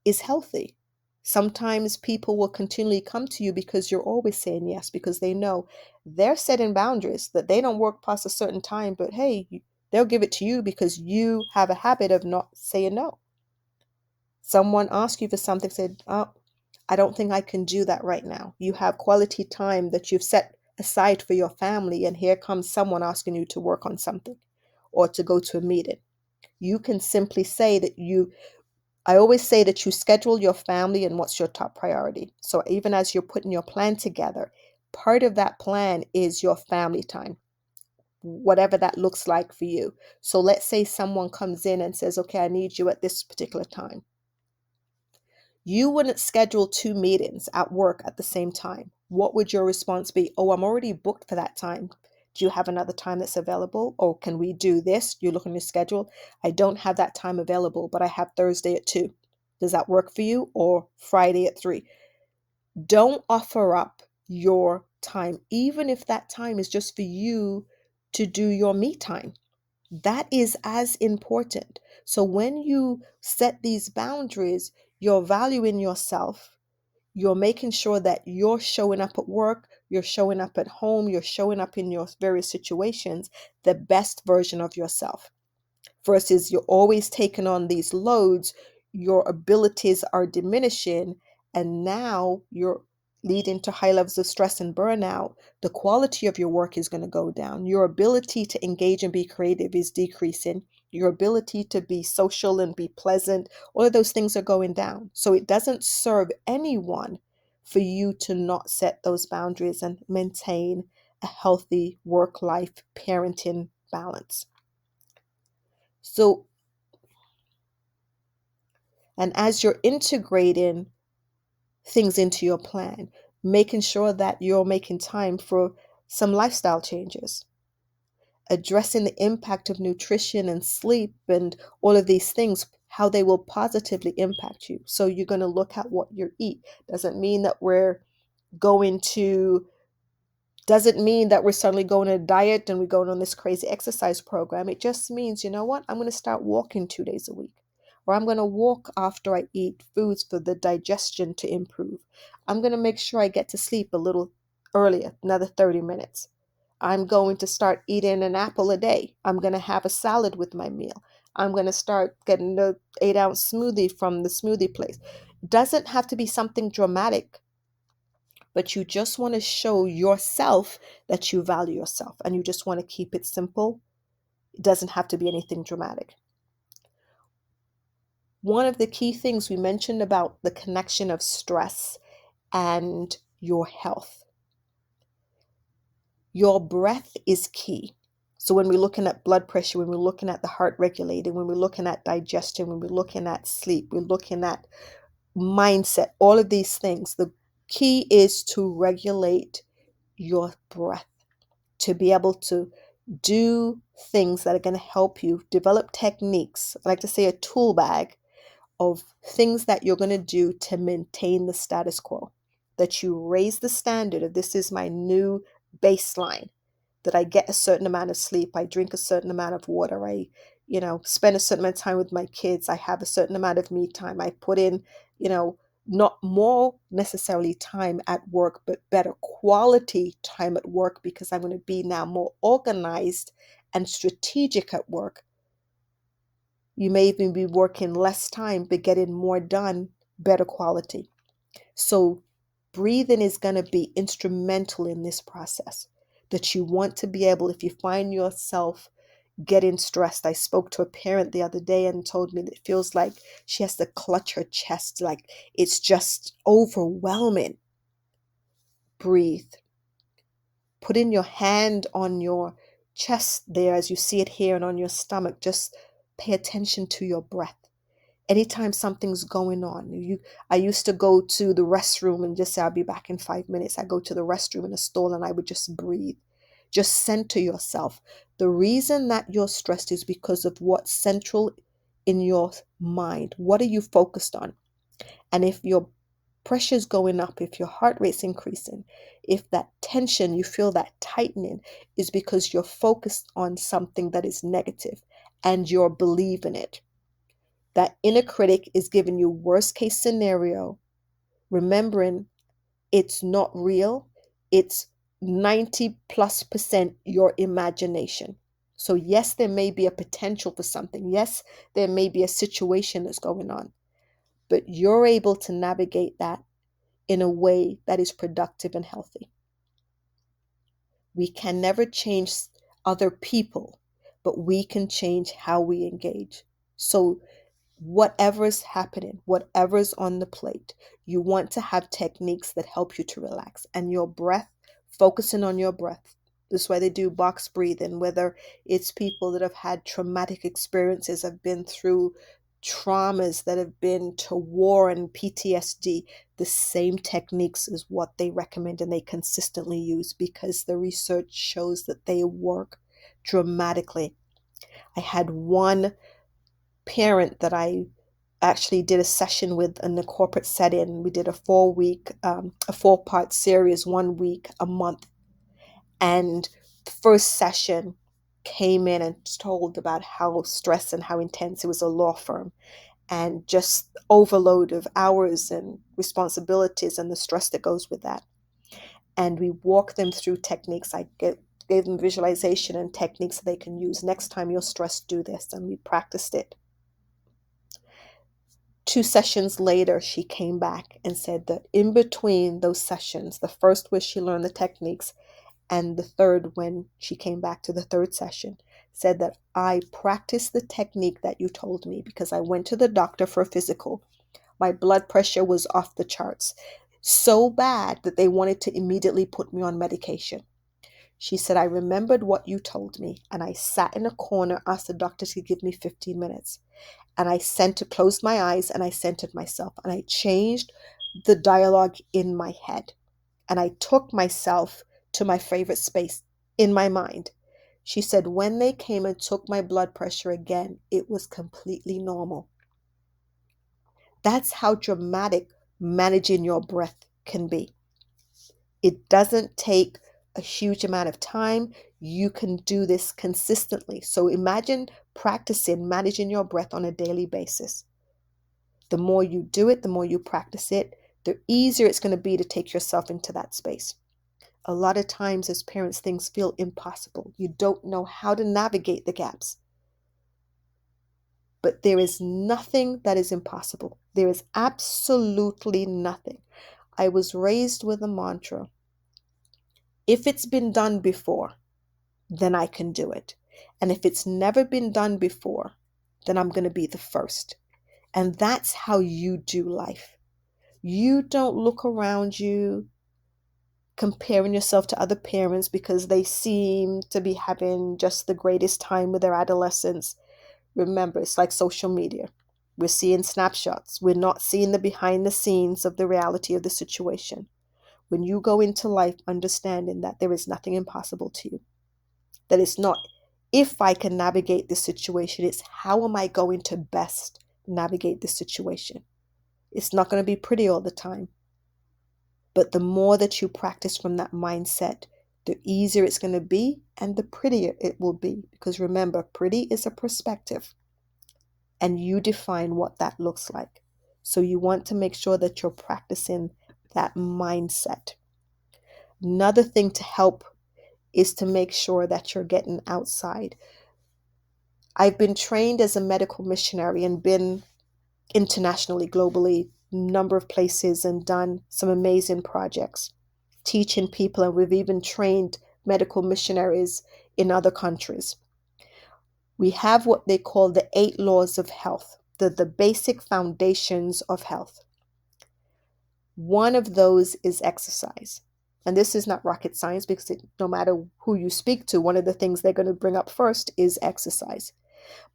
is healthy. Sometimes people will continually come to you because you're always saying yes, because they know they're setting boundaries that they don't work past a certain time, but hey, they'll give it to you because you have a habit of not saying no. Someone asks you for something, said, "Oh, I don't think I can do that right now." You have quality time that you've set aside for your family, and here comes someone asking you to work on something or to go to a meeting. You can simply say that I always say that you schedule your family and what's your top priority. So even as you're putting your plan together, part of that plan is your family time, whatever that looks like for you. So let's say someone comes in and says, okay, I need you at this particular time. You wouldn't schedule two meetings at work at the same time. What would your response be? Oh, I'm already booked for that time. Do you have another time that's available? Or can we do this? You look on your schedule. I don't have that time available, but I have Thursday at 2. Does that work for you? Or Friday at 3? Don't offer up your time, even if that time is just for you to do your me time. That is as important. So when you set these boundaries, you're valuing yourself. You're making sure that you're showing up at work, you're showing up at home, you're showing up in your various situations, the best version of yourself. Versus you're always taking on these loads, your abilities are diminishing, and now you're leading to high levels of stress and burnout. The quality of your work is going to go down. Your ability to engage and be creative is decreasing. Your ability to be social and be pleasant, all of those things are going down. So it doesn't serve anyone for you to not set those boundaries and maintain a healthy work-life parenting balance. So, and as you're integrating things into your plan, making sure that you're making time for some lifestyle changes, addressing the impact of nutrition and sleep and all of these things, how they will positively impact you. So you're going to look at what you eat. Going to Doesn't mean that we're suddenly going on a diet and we're going on this crazy exercise program. It just means, you know what? I'm going to start walking 2 days a week. Or I'm going to walk after I eat foods for the digestion to improve. I'm going to make sure I get to sleep a little earlier, another 30 minutes. I'm going to start eating an apple a day. I'm going to have a salad with my meal. I'm going to start getting the 8-ounce smoothie from the smoothie place. It doesn't have to be something dramatic, but you just want to show yourself that you value yourself and you just want to keep it simple. It doesn't have to be anything dramatic. One of the key things we mentioned about the connection of stress and your health. Your breath is key. So when we're looking at blood pressure, when we're looking at the heart regulating, when we're looking at digestion, when we're looking at sleep, we're looking at mindset, all of these things, the key is to regulate your breath, to be able to do things that are going to help you develop techniques. I like to say a tool bag of things that you're going to do to maintain the status quo, that you raise the standard of this is my new baseline, that I get a certain amount of sleep, I drink a certain amount of water, I spend a certain amount of time with my kids, I have a certain amount of me time, I put in, not more necessarily time at work, but better quality time at work, because I'm going to be now more organized and strategic at work. You may even be working less time, but getting more done, better quality. So breathing is going to be instrumental in this process, that you want to be able, if you find yourself getting stressed. I spoke to a parent the other day and told me that it feels like she has to clutch her chest, like it's just overwhelming. Breathe. Put in your hand on your chest there as you see it here and on your stomach. Just pay attention to your breath. Anytime something's going on, I used to go to the restroom and just say, I'll be back in 5 minutes. I go to the restroom in a stall and I would just breathe. Just center yourself. The reason that you're stressed is because of what's central in your mind? What are you focused on? And if your pressure's going up, if your heart rate's increasing, if that tension, you feel that tightening, is because you're focused on something that is negative and you're believing it. That inner critic is giving you worst case scenario, remembering it's not real. It's 90+% your imagination. So yes, there may be a potential for something. Yes, there may be a situation that's going on, but you're able to navigate that in a way that is productive and healthy. We can never change other people, but we can change how we engage. So whatever's happening, whatever's on the plate, you want to have techniques that help you to relax. And your breath, focusing on your breath. This is why they do box breathing, whether it's people that have had traumatic experiences, have been through traumas, that have been to war and PTSD. The same techniques is what they recommend and they consistently use because the research shows that they work dramatically. I had one parent that I actually did a session with in the corporate setting. We did a 4-part series, 1 week a month. And the first session came in and told about how stressed and how intense it was, a law firm, and just overload of hours and responsibilities and the stress that goes with that. And we walked them through techniques. Gave them visualization and techniques that they can use. Next time you're stressed, do this. And we practiced it. 2 sessions later, she came back and said that in between those sessions, the first was she learned the techniques, and the third, when she came back to the third session, said that I practiced the technique that you told me because I went to the doctor for a physical. My blood pressure was off the charts, so bad that they wanted to immediately put me on medication. She said, I remembered what you told me, and I sat in a corner, asked the doctor to give me 15 minutes. And I closed my eyes and I centered myself and I changed the dialogue in my head. And I took myself to my favorite space in my mind. She said, when they came and took my blood pressure again, it was completely normal. That's how dramatic managing your breath can be. It doesn't take a huge amount of time. You can do this consistently. So imagine practicing managing your breath on a daily basis. The more you do it, the more you practice it, the easier it's going to be to take yourself into that space. A lot of times as parents, things feel impossible. You don't know how to navigate the gaps. But there is nothing that is impossible. There is absolutely nothing. I was raised with a mantra. If it's been done before, then I can do it. And if it's never been done before, then I'm going to be the first. And that's how you do life. You don't look around you comparing yourself to other parents because they seem to be having just the greatest time with their adolescents. Remember, it's like social media. We're seeing snapshots. We're not seeing the behind the scenes of the reality of the situation. When you go into life understanding that there is nothing impossible to you, that it's not if I can navigate this situation, it's how am I going to best navigate this situation. It's not going to be pretty all the time. But the more that you practice from that mindset, the easier it's going to be and the prettier it will be. Because remember, pretty is a perspective and you define what that looks like. So you want to make sure that you're practicing that mindset. Another thing to help is to make sure that you're getting outside. I've been trained as a medical missionary and been internationally, globally, number of places and done some amazing projects teaching people, and we've even trained medical missionaries in other countries. We have what they call the 8 laws of health, the basic foundations of health. One of those is exercise. And this is not rocket science because no matter who you speak to, one of the things they're going to bring up first is exercise.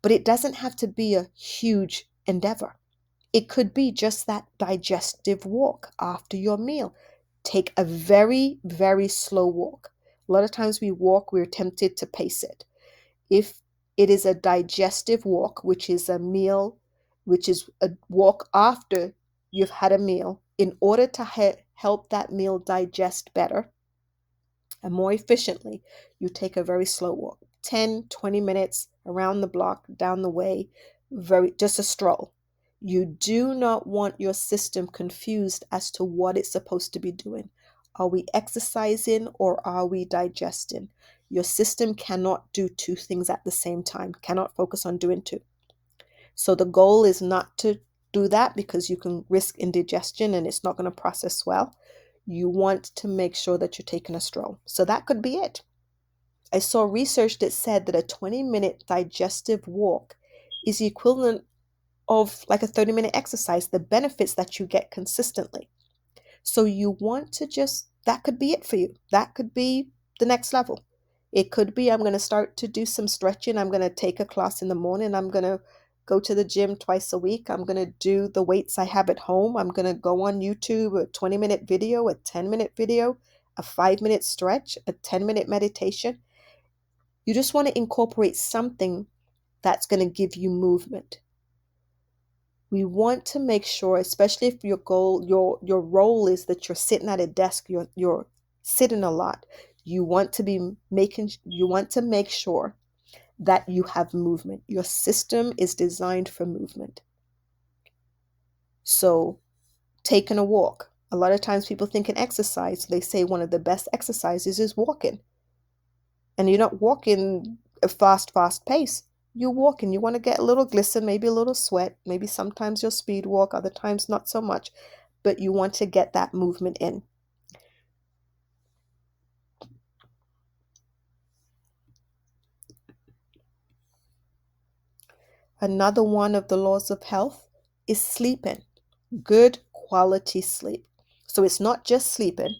But it doesn't have to be a huge endeavor. It could be just that digestive walk after your meal. Take a very, very slow walk. A lot of times we walk, we're tempted to pace it. If It is a digestive walk, which is a meal, which is a walk after you've had a meal in order to help that meal digest better and more efficiently. You take a very slow walk, 10, 20 minutes around the block, down the way, just a stroll. You do not want your system confused as to what it's supposed to be doing. Are we exercising or are we digesting? Your system cannot do two things at the same time, cannot focus on doing two. So the goal is not to do that because you can risk indigestion and it's not going to process well. You want to make sure that you're taking a stroll. So that could be it. I saw research that said that a 20-minute digestive walk is the equivalent of like a 30-minute exercise, the benefits that you get consistently. So you want to that could be it for you. That could be the next level. It could be, I'm going to start to do some stretching. I'm going to take a class in the morning. I'm going to go to the gym twice a week. I'm going to do the weights I have at home. I'm going to go on YouTube, a 20-minute video, a 10-minute video, a 5-minute stretch, a 10-minute meditation. You just want to incorporate something that's going to give you movement. We want to make sure, especially if your role is that you're sitting at a desk, you're sitting a lot. You want to make sure that you have movement. Your system is designed for movement. So, taking a walk. A lot of times people think in exercise, they say one of the best exercises is walking. And you're not walking a fast pace. You're walking. You want to get a little glisten, maybe a little sweat. Maybe sometimes you'll speed walk, other times not so much. But you want to get that movement in. Another one of the laws of health is sleeping. Good quality sleep. So it's not just sleeping.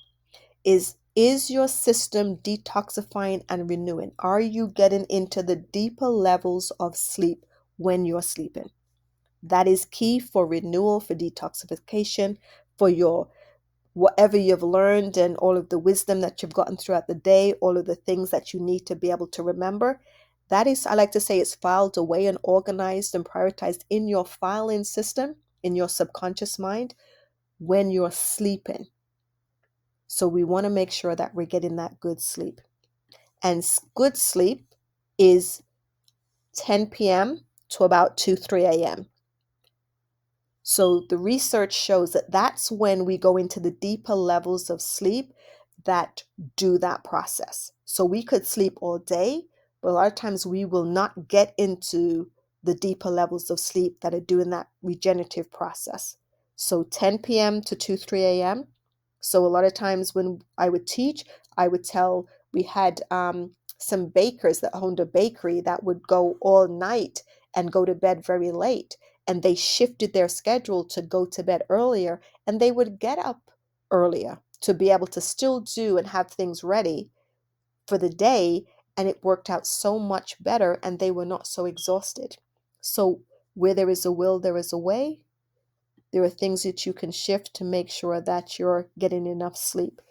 Is your system detoxifying and renewing? Are you getting into the deeper levels of sleep when you're sleeping? That is key for renewal, for detoxification, for your whatever you've learned and all of the wisdom that you've gotten throughout the day, all of the things that you need to be able to remember. That is, I like to say, it's filed away and organized and prioritized in your filing system, in your subconscious mind, when you're sleeping. So we want to make sure that we're getting that good sleep. And good sleep is 10 p.m. to about 2, 3 a.m. So the research shows that that's when we go into the deeper levels of sleep that do that process. So we could sleep all day, but a lot of times we will not get into the deeper levels of sleep that are doing that regenerative process. So 10 p.m. to 2, 3 a.m. So a lot of times when I would teach, I would tell, we had some bakers that owned a bakery that would go all night and go to bed very late. And they shifted their schedule to go to bed earlier, and they would get up earlier to be able to still do and have things ready for the day. And it worked out so much better, and they were not so exhausted. So where there is a will, there is a way. There are things that you can shift to make sure that you're getting enough sleep.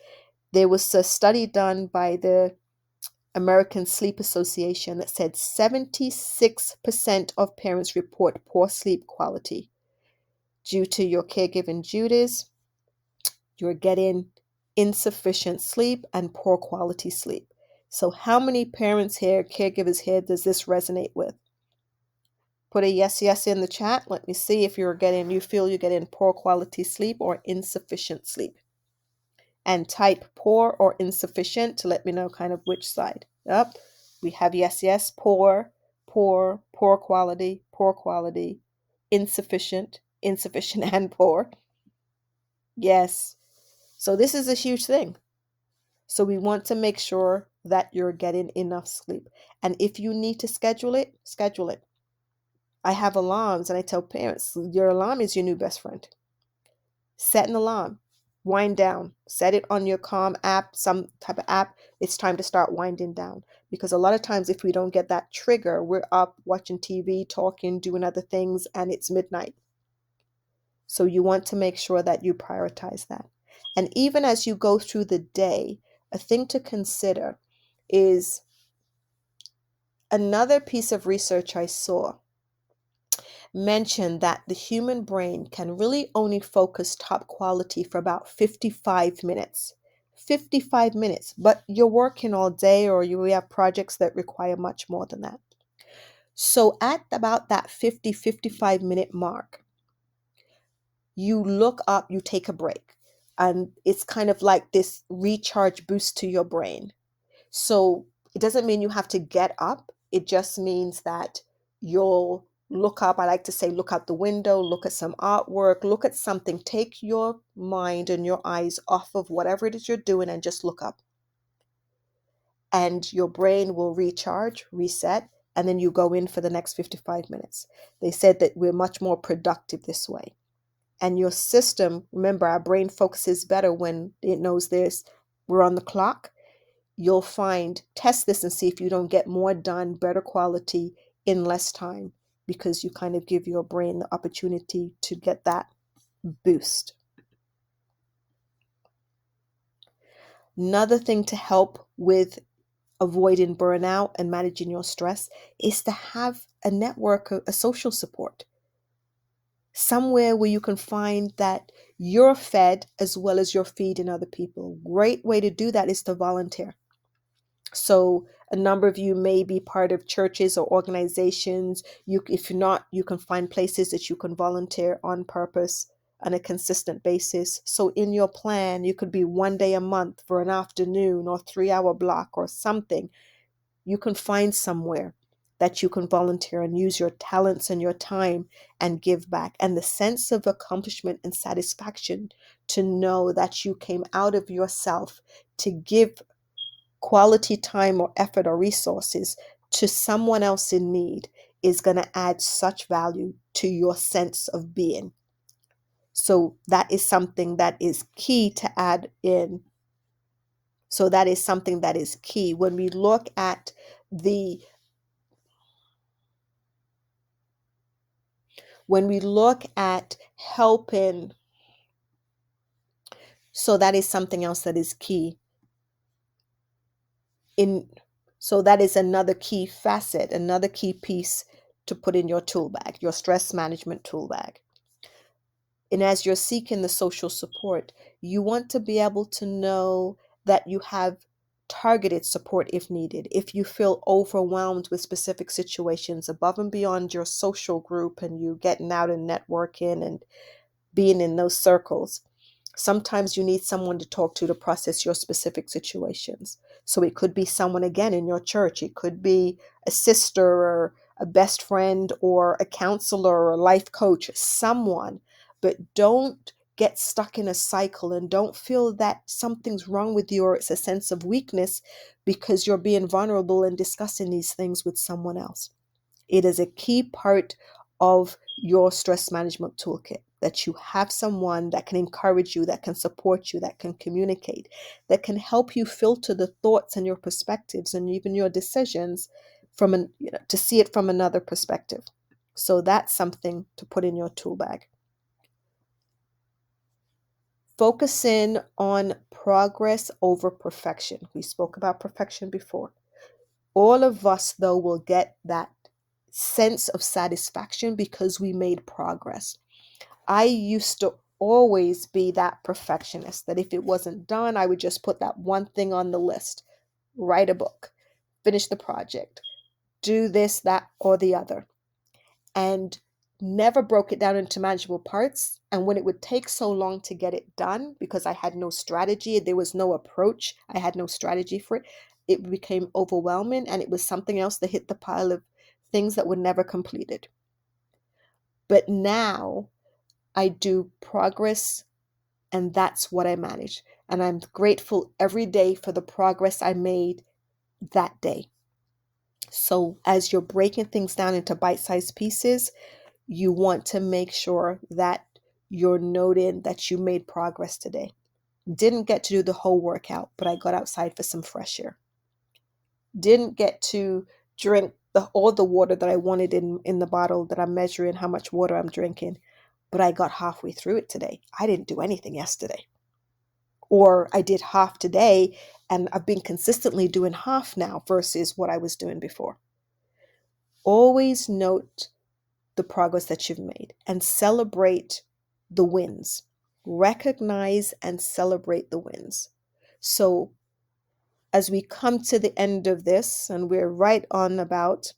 There was a study done by the American Sleep Association that said 76% of parents report poor sleep quality. Due to your caregiving duties, you're getting insufficient sleep and poor quality sleep. So how many parents here, caregivers here, does this resonate with? Put a yes in the chat. Let me see if you feel you're getting poor quality sleep or insufficient sleep. And type poor or insufficient to let me know kind of which side. Yep, we have yes, poor quality, insufficient, and poor. Yes. So this is a huge thing. So we want to make sure that you're getting enough sleep. And if you need to schedule it, schedule it. I have alarms and I tell parents, your alarm is your new best friend. Set an alarm. Wind down. Set it on your Calm app, some type of app. It's time to start winding down. Because a lot of times if we don't get that trigger, we're up watching TV, talking, doing other things, and it's midnight. So you want to make sure that you prioritize that. And even as you go through the day, a thing to consider is Another piece of research I saw mentioned that the human brain can really only focus top quality for about 55 minutes. 55 minutes, but you're working all day or you have projects that require much more than that. So at about that 55 minute mark, you look up, you take a break, and it's kind of like this recharge boost to your brain. So it doesn't mean you have to get up. It just means that you'll look up. I like to say, look out the window, look at some artwork, look at something. Take your mind and your eyes off of whatever it is you're doing and just look up. And your brain will recharge, reset, and then you go in for the next 55 minutes. They said that we're much more productive this way. And your system, remember, our brain focuses better when it knows we're on the clock. You'll test this and see if you don't get more done, better quality in less time, because you kind of give your brain the opportunity to get that boost. Another thing to help with avoiding burnout and managing your stress is to have a network, a social support, somewhere where you can find that you're fed as well as you're feeding other people. Great way to do that is to volunteer. So a number of you may be part of churches or organizations. If you're not, you can find places that you can volunteer on purpose on a consistent basis. So in your plan, you could be one day a month for an afternoon or 3-hour block or something. You can find somewhere that you can volunteer and use your talents and your time and give back. And the sense of accomplishment and satisfaction to know that you came out of yourself to give quality time or effort or resources to someone else in need is going to add such value to your sense of being. So that is something that is key to add in. So that is something that is key when we look at helping. So that is something else that is key so that is another key facet, another key piece to put in your tool bag, your stress management tool bag. And as you're seeking the social support, you want to be able to know that you have targeted support if needed. If you feel overwhelmed with specific situations above and beyond your social group and you getting out and networking and being in those circles, sometimes you need someone to talk to process your specific situations. So it could be someone, again, in your church. It could be a sister or a best friend or a counselor or a life coach, someone. But don't get stuck in a cycle and don't feel that something's wrong with you or it's a sense of weakness because you're being vulnerable and discussing these things with someone else. It is a key part of your stress management toolkit that you have someone that can encourage you, that can support you, that can communicate, that can help you filter the thoughts and your perspectives and even your decisions to see it from another perspective. So that's something to put in your tool bag. Focus in on progress over perfection. We spoke about perfection before. All of us, though, will get that sense of satisfaction because we made progress. I used to always be that perfectionist that if it wasn't done, I would just put that one thing on the list, write a book, finish the project, do this, that, or the other, and never broke it down into manageable parts. And when it would take so long to get it done because I had no strategy, there was no approach, I had no strategy for it, it became overwhelming and it was something else that hit the pile of things that were never completed. But now I do progress, and that's what I manage. And I'm grateful every day for the progress I made that day. So as you're breaking things down into bite-sized pieces, you want to make sure that you're noting that you made progress today. Didn't get to do the whole workout, but I got outside for some fresh air. Didn't get to drink all the water that I wanted in the bottle that I'm measuring how much water I'm drinking, but I got halfway through it today. I didn't do anything yesterday. Or I did half today and I've been consistently doing half now versus what I was doing before. Always note the progress that you've made and celebrate the wins. Recognize and celebrate the wins. So, as we come to the end of this, and we're right on about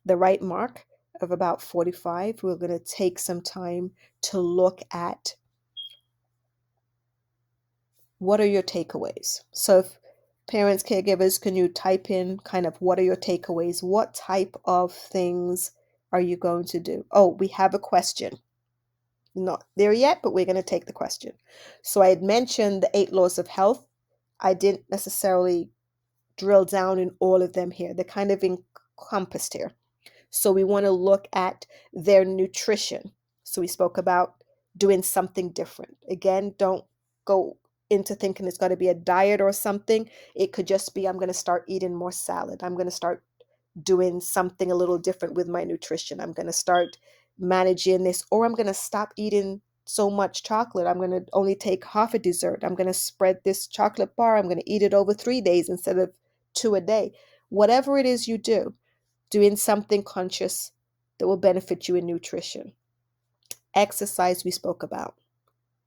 the right mark of about 45, we're going to take some time to look at what are your takeaways. So, if parents, caregivers, can you type in kind of what are your takeaways? What type of things are you going to do? Oh, we have a question. Not there yet, but we're going to take the question. So, I had mentioned the 8 laws of health. I didn't necessarily drill down in all of them here. They're kind of encompassed here. So we want to look at their nutrition. So we spoke about doing something different. Again, don't go into thinking it's got to be a diet or something. It could just be I'm going to start eating more salad. I'm going to start doing something a little different with my nutrition. I'm going to start managing this, or I'm going to stop eating so much chocolate. I'm going to only take half a dessert. I'm going to spread this chocolate bar. I'm going to eat it over 3 days instead of 2 a day. Whatever it is you do, doing something conscious that will benefit you in nutrition. Exercise, we spoke about,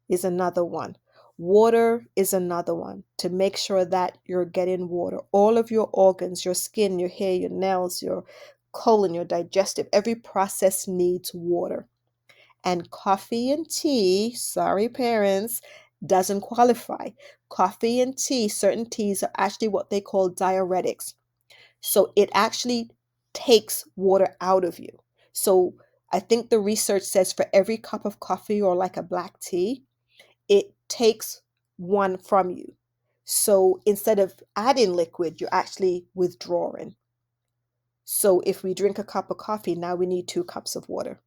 is another one. Water is another one, to make sure that you're getting water. All of your organs, your skin, your hair, your nails, your colon, your digestive, every process needs water. And coffee and tea, sorry parents, doesn't qualify. Coffee and tea, certain teas are actually what they call diuretics. So it actually takes water out of you. So I think the research says for every cup of coffee or like a black tea, it takes one from you. So instead of adding liquid, you're actually withdrawing. So if we drink a cup of coffee, now we need 2 cups of water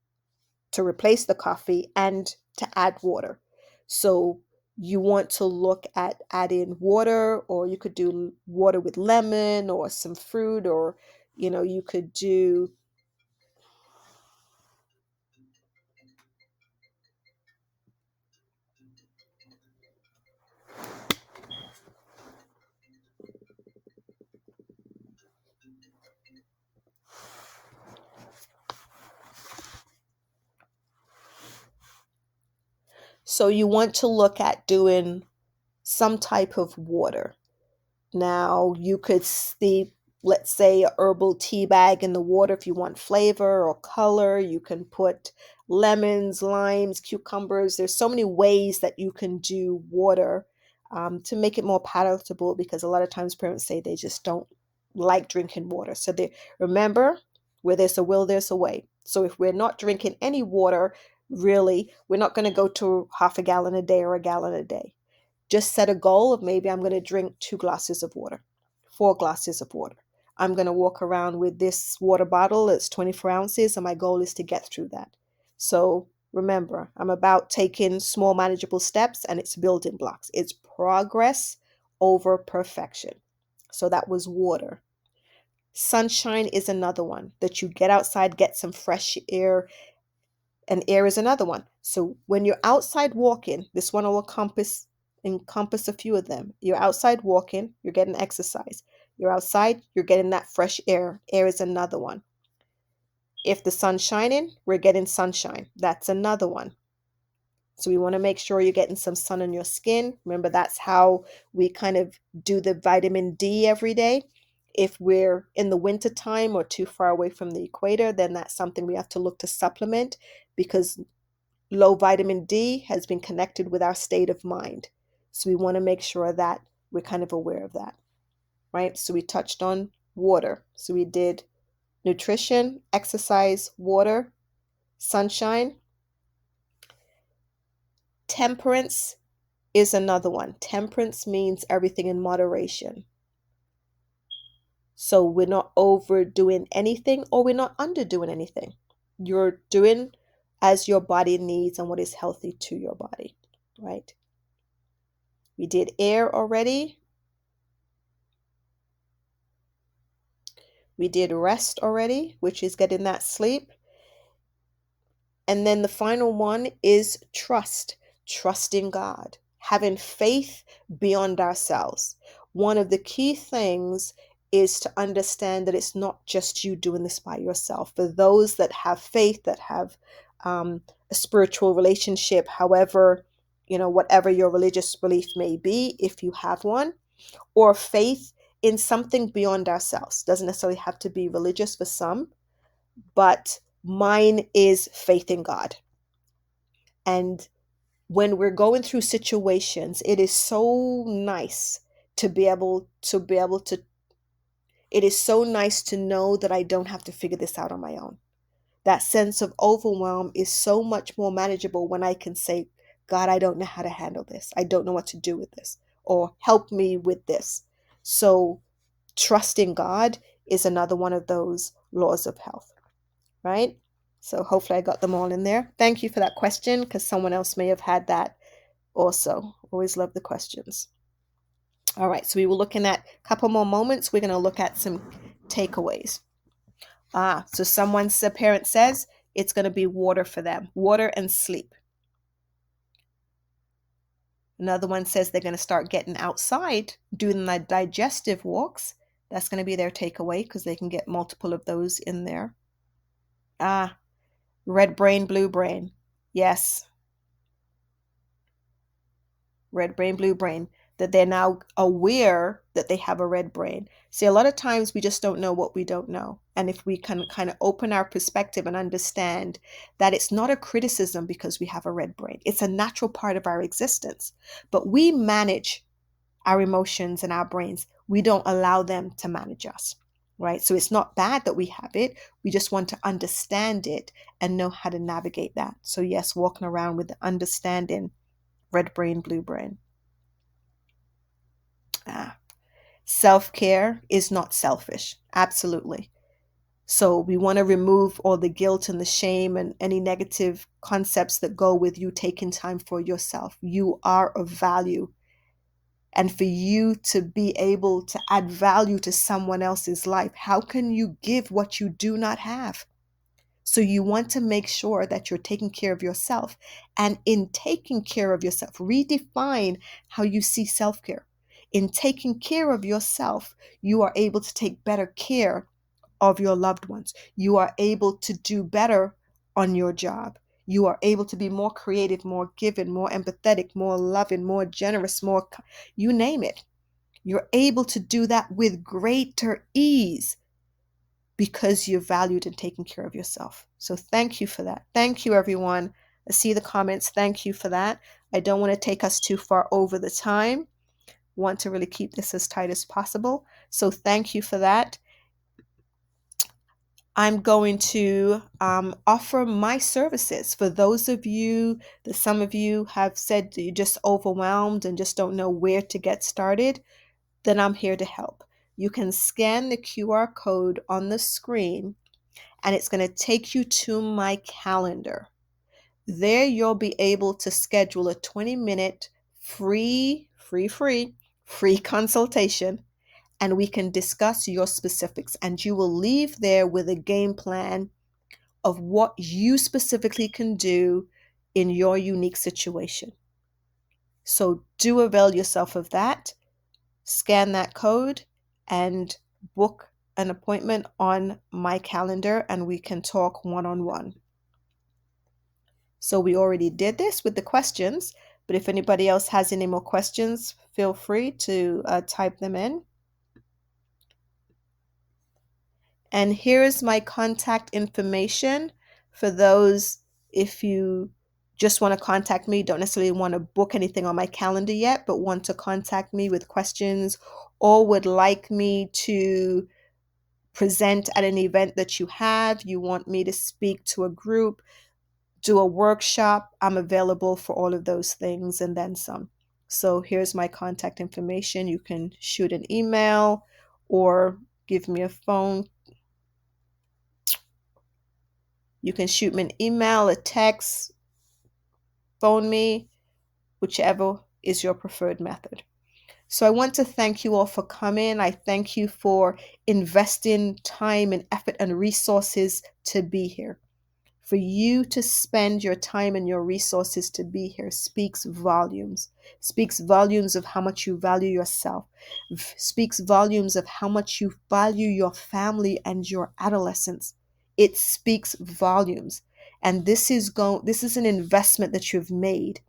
to replace the coffee and to add water. So you want to look at adding water, or you could do water with lemon or some fruit, or you could do. So you want to look at doing some type of water. Now, you could steep, let's say, a herbal tea bag in the water if you want flavor or color. You can put lemons, limes, cucumbers. There's so many ways that you can do water to make it more palatable, because a lot of times parents say they just don't like drinking water. So they remember, where there's a will, there's a way. So if we're not drinking any water, really, we're not going to go to half a gallon a day or a gallon a day. Just set a goal of maybe I'm going to drink 2 glasses of water, 4 glasses of water. I'm going to walk around with this water bottle that's 24 ounces, and my goal is to get through that. So remember, I'm about taking small, manageable steps, and it's building blocks. It's progress over perfection. So that was water. Sunshine is another one, that you get outside, get some fresh air, and air is another one. So when you're outside walking, this one will encompass a few of them. You're outside walking, you're getting exercise. You're outside, you're getting that fresh air. Air is another one. If the sun's shining, we're getting sunshine. That's another one. So we want to make sure you're getting some sun on your skin. Remember, that's how we kind of do the vitamin D every day. If we're in the winter time or too far away from the equator, then that's something we have to look to supplement, because low vitamin D has been connected with our state of mind. So we want to make sure that we're kind of aware of that, right? So we touched on water. So we did nutrition, exercise, water, sunshine. Temperance is another one. Temperance means everything in moderation. So we're not overdoing anything, or we're not underdoing anything. You're doing as your body needs and what is healthy to your body, right? We did air already. We did rest already, which is getting that sleep. And then the final one is trust, trusting God, having faith beyond ourselves. One of the key things is to understand that it's not just you doing this by yourself. For those that have faith, that have a spiritual relationship, however, whatever your religious belief may be, if you have one, or faith in something beyond ourselves. Doesn't necessarily have to be religious for some, but mine is faith in God. And when we're going through situations, it is so nice to be able to it is so nice to know that I don't have to figure this out on my own. That sense of overwhelm is so much more manageable when I can say, God, I don't know how to handle this. I don't know what to do with this, or help me with this. So trusting God is another one of those laws of health, right? So hopefully I got them all in there. Thank you for that question, because someone else may have had that also. Always love the questions. All right, so we were looking at a couple more moments. We're going to look at some takeaways. So someone's parent says it's going to be water for them, water and sleep. Another one says they're going to start getting outside, doing the digestive walks. That's going to be their takeaway, because they can get multiple of those in there. Red brain, blue brain. Yes. Red brain, blue brain, that they're now aware that they have a red brain. See, a lot of times we just don't know what we don't know. And if we can kind of open our perspective and understand that it's not a criticism because we have a red brain, it's a natural part of our existence. But we manage our emotions and our brains. We don't allow them to manage us, right? So it's not bad that we have it. We just want to understand it and know how to navigate that. So yes, walking around with the understanding, red brain, blue brain. Self-care is not selfish. Absolutely. So we want to remove all the guilt and the shame and any negative concepts that go with you taking time for yourself. You are of value. And for you to be able to add value to someone else's life, how can you give what you do not have? So you want to make sure that you're taking care of yourself. And in taking care of yourself, redefine how you see self-care. In taking care of yourself, you are able to take better care of your loved ones. You are able to do better on your job. You are able to be more creative, more giving, more empathetic, more loving, more generous, more, you name it. You're able to do that with greater ease because you're valued and taking care of yourself. So thank you for that. Thank you, everyone. I see the comments. Thank you for that. I don't want to take us too far over the time. Want to really keep this as tight as possible. So thank you for that. I'm going to offer my services for those of you that some of you have said you're just overwhelmed and just don't know where to get started. Then I'm here to help. You can scan the QR code on the screen and it's going to take you to my calendar. There you'll be able to schedule a 20-minute free consultation, and we can discuss your specifics, and you will leave there with a game plan of what you specifically can do in your unique situation. So do avail yourself of that. Scan that code and book an appointment on my calendar, and we can talk one-on-one. So we already did this with the questions, but if anybody else has any more questions, feel free to type them in. And here's my contact information for those, if you just want to contact me, don't necessarily want to book anything on my calendar yet, but want to contact me with questions or would like me to present at an event that you have, you want me to speak to a group, do a workshop, I'm available for all of those things and then some. So here's my contact information. You can shoot an email or give me a phone. You can shoot me an email, a text, phone me, whichever is your preferred method. So I want to thank you all for coming. I thank you for investing time and effort and resources to be here. For you to spend your time and your resources to be here speaks volumes. Speaks volumes of how much you value yourself. Speaks volumes of how much you value your family and your adolescents. It speaks volumes. And this is an investment that you've made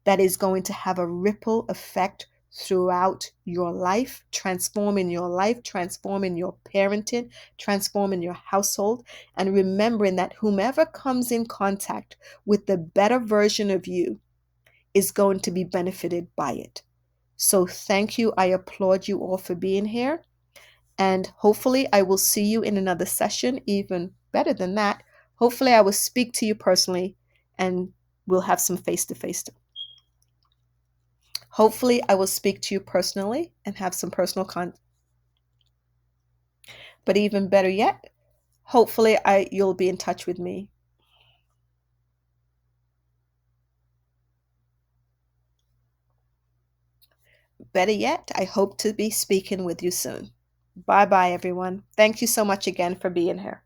that is going to have a ripple effect throughout your life, transforming your parenting, transforming your household, and remembering that whomever comes in contact with the better version of you is going to be benefited by it. So thank you. I applaud you all for being here. And hopefully, I will see you in another session. Even better than that, hopefully, I will speak to you personally and we'll have some face to face. Hopefully, I will speak to you personally and have some personal but even better yet, hopefully you'll be in touch with me. Better yet, I hope to be speaking with you soon. Bye bye, everyone. Thank you so much again for being here.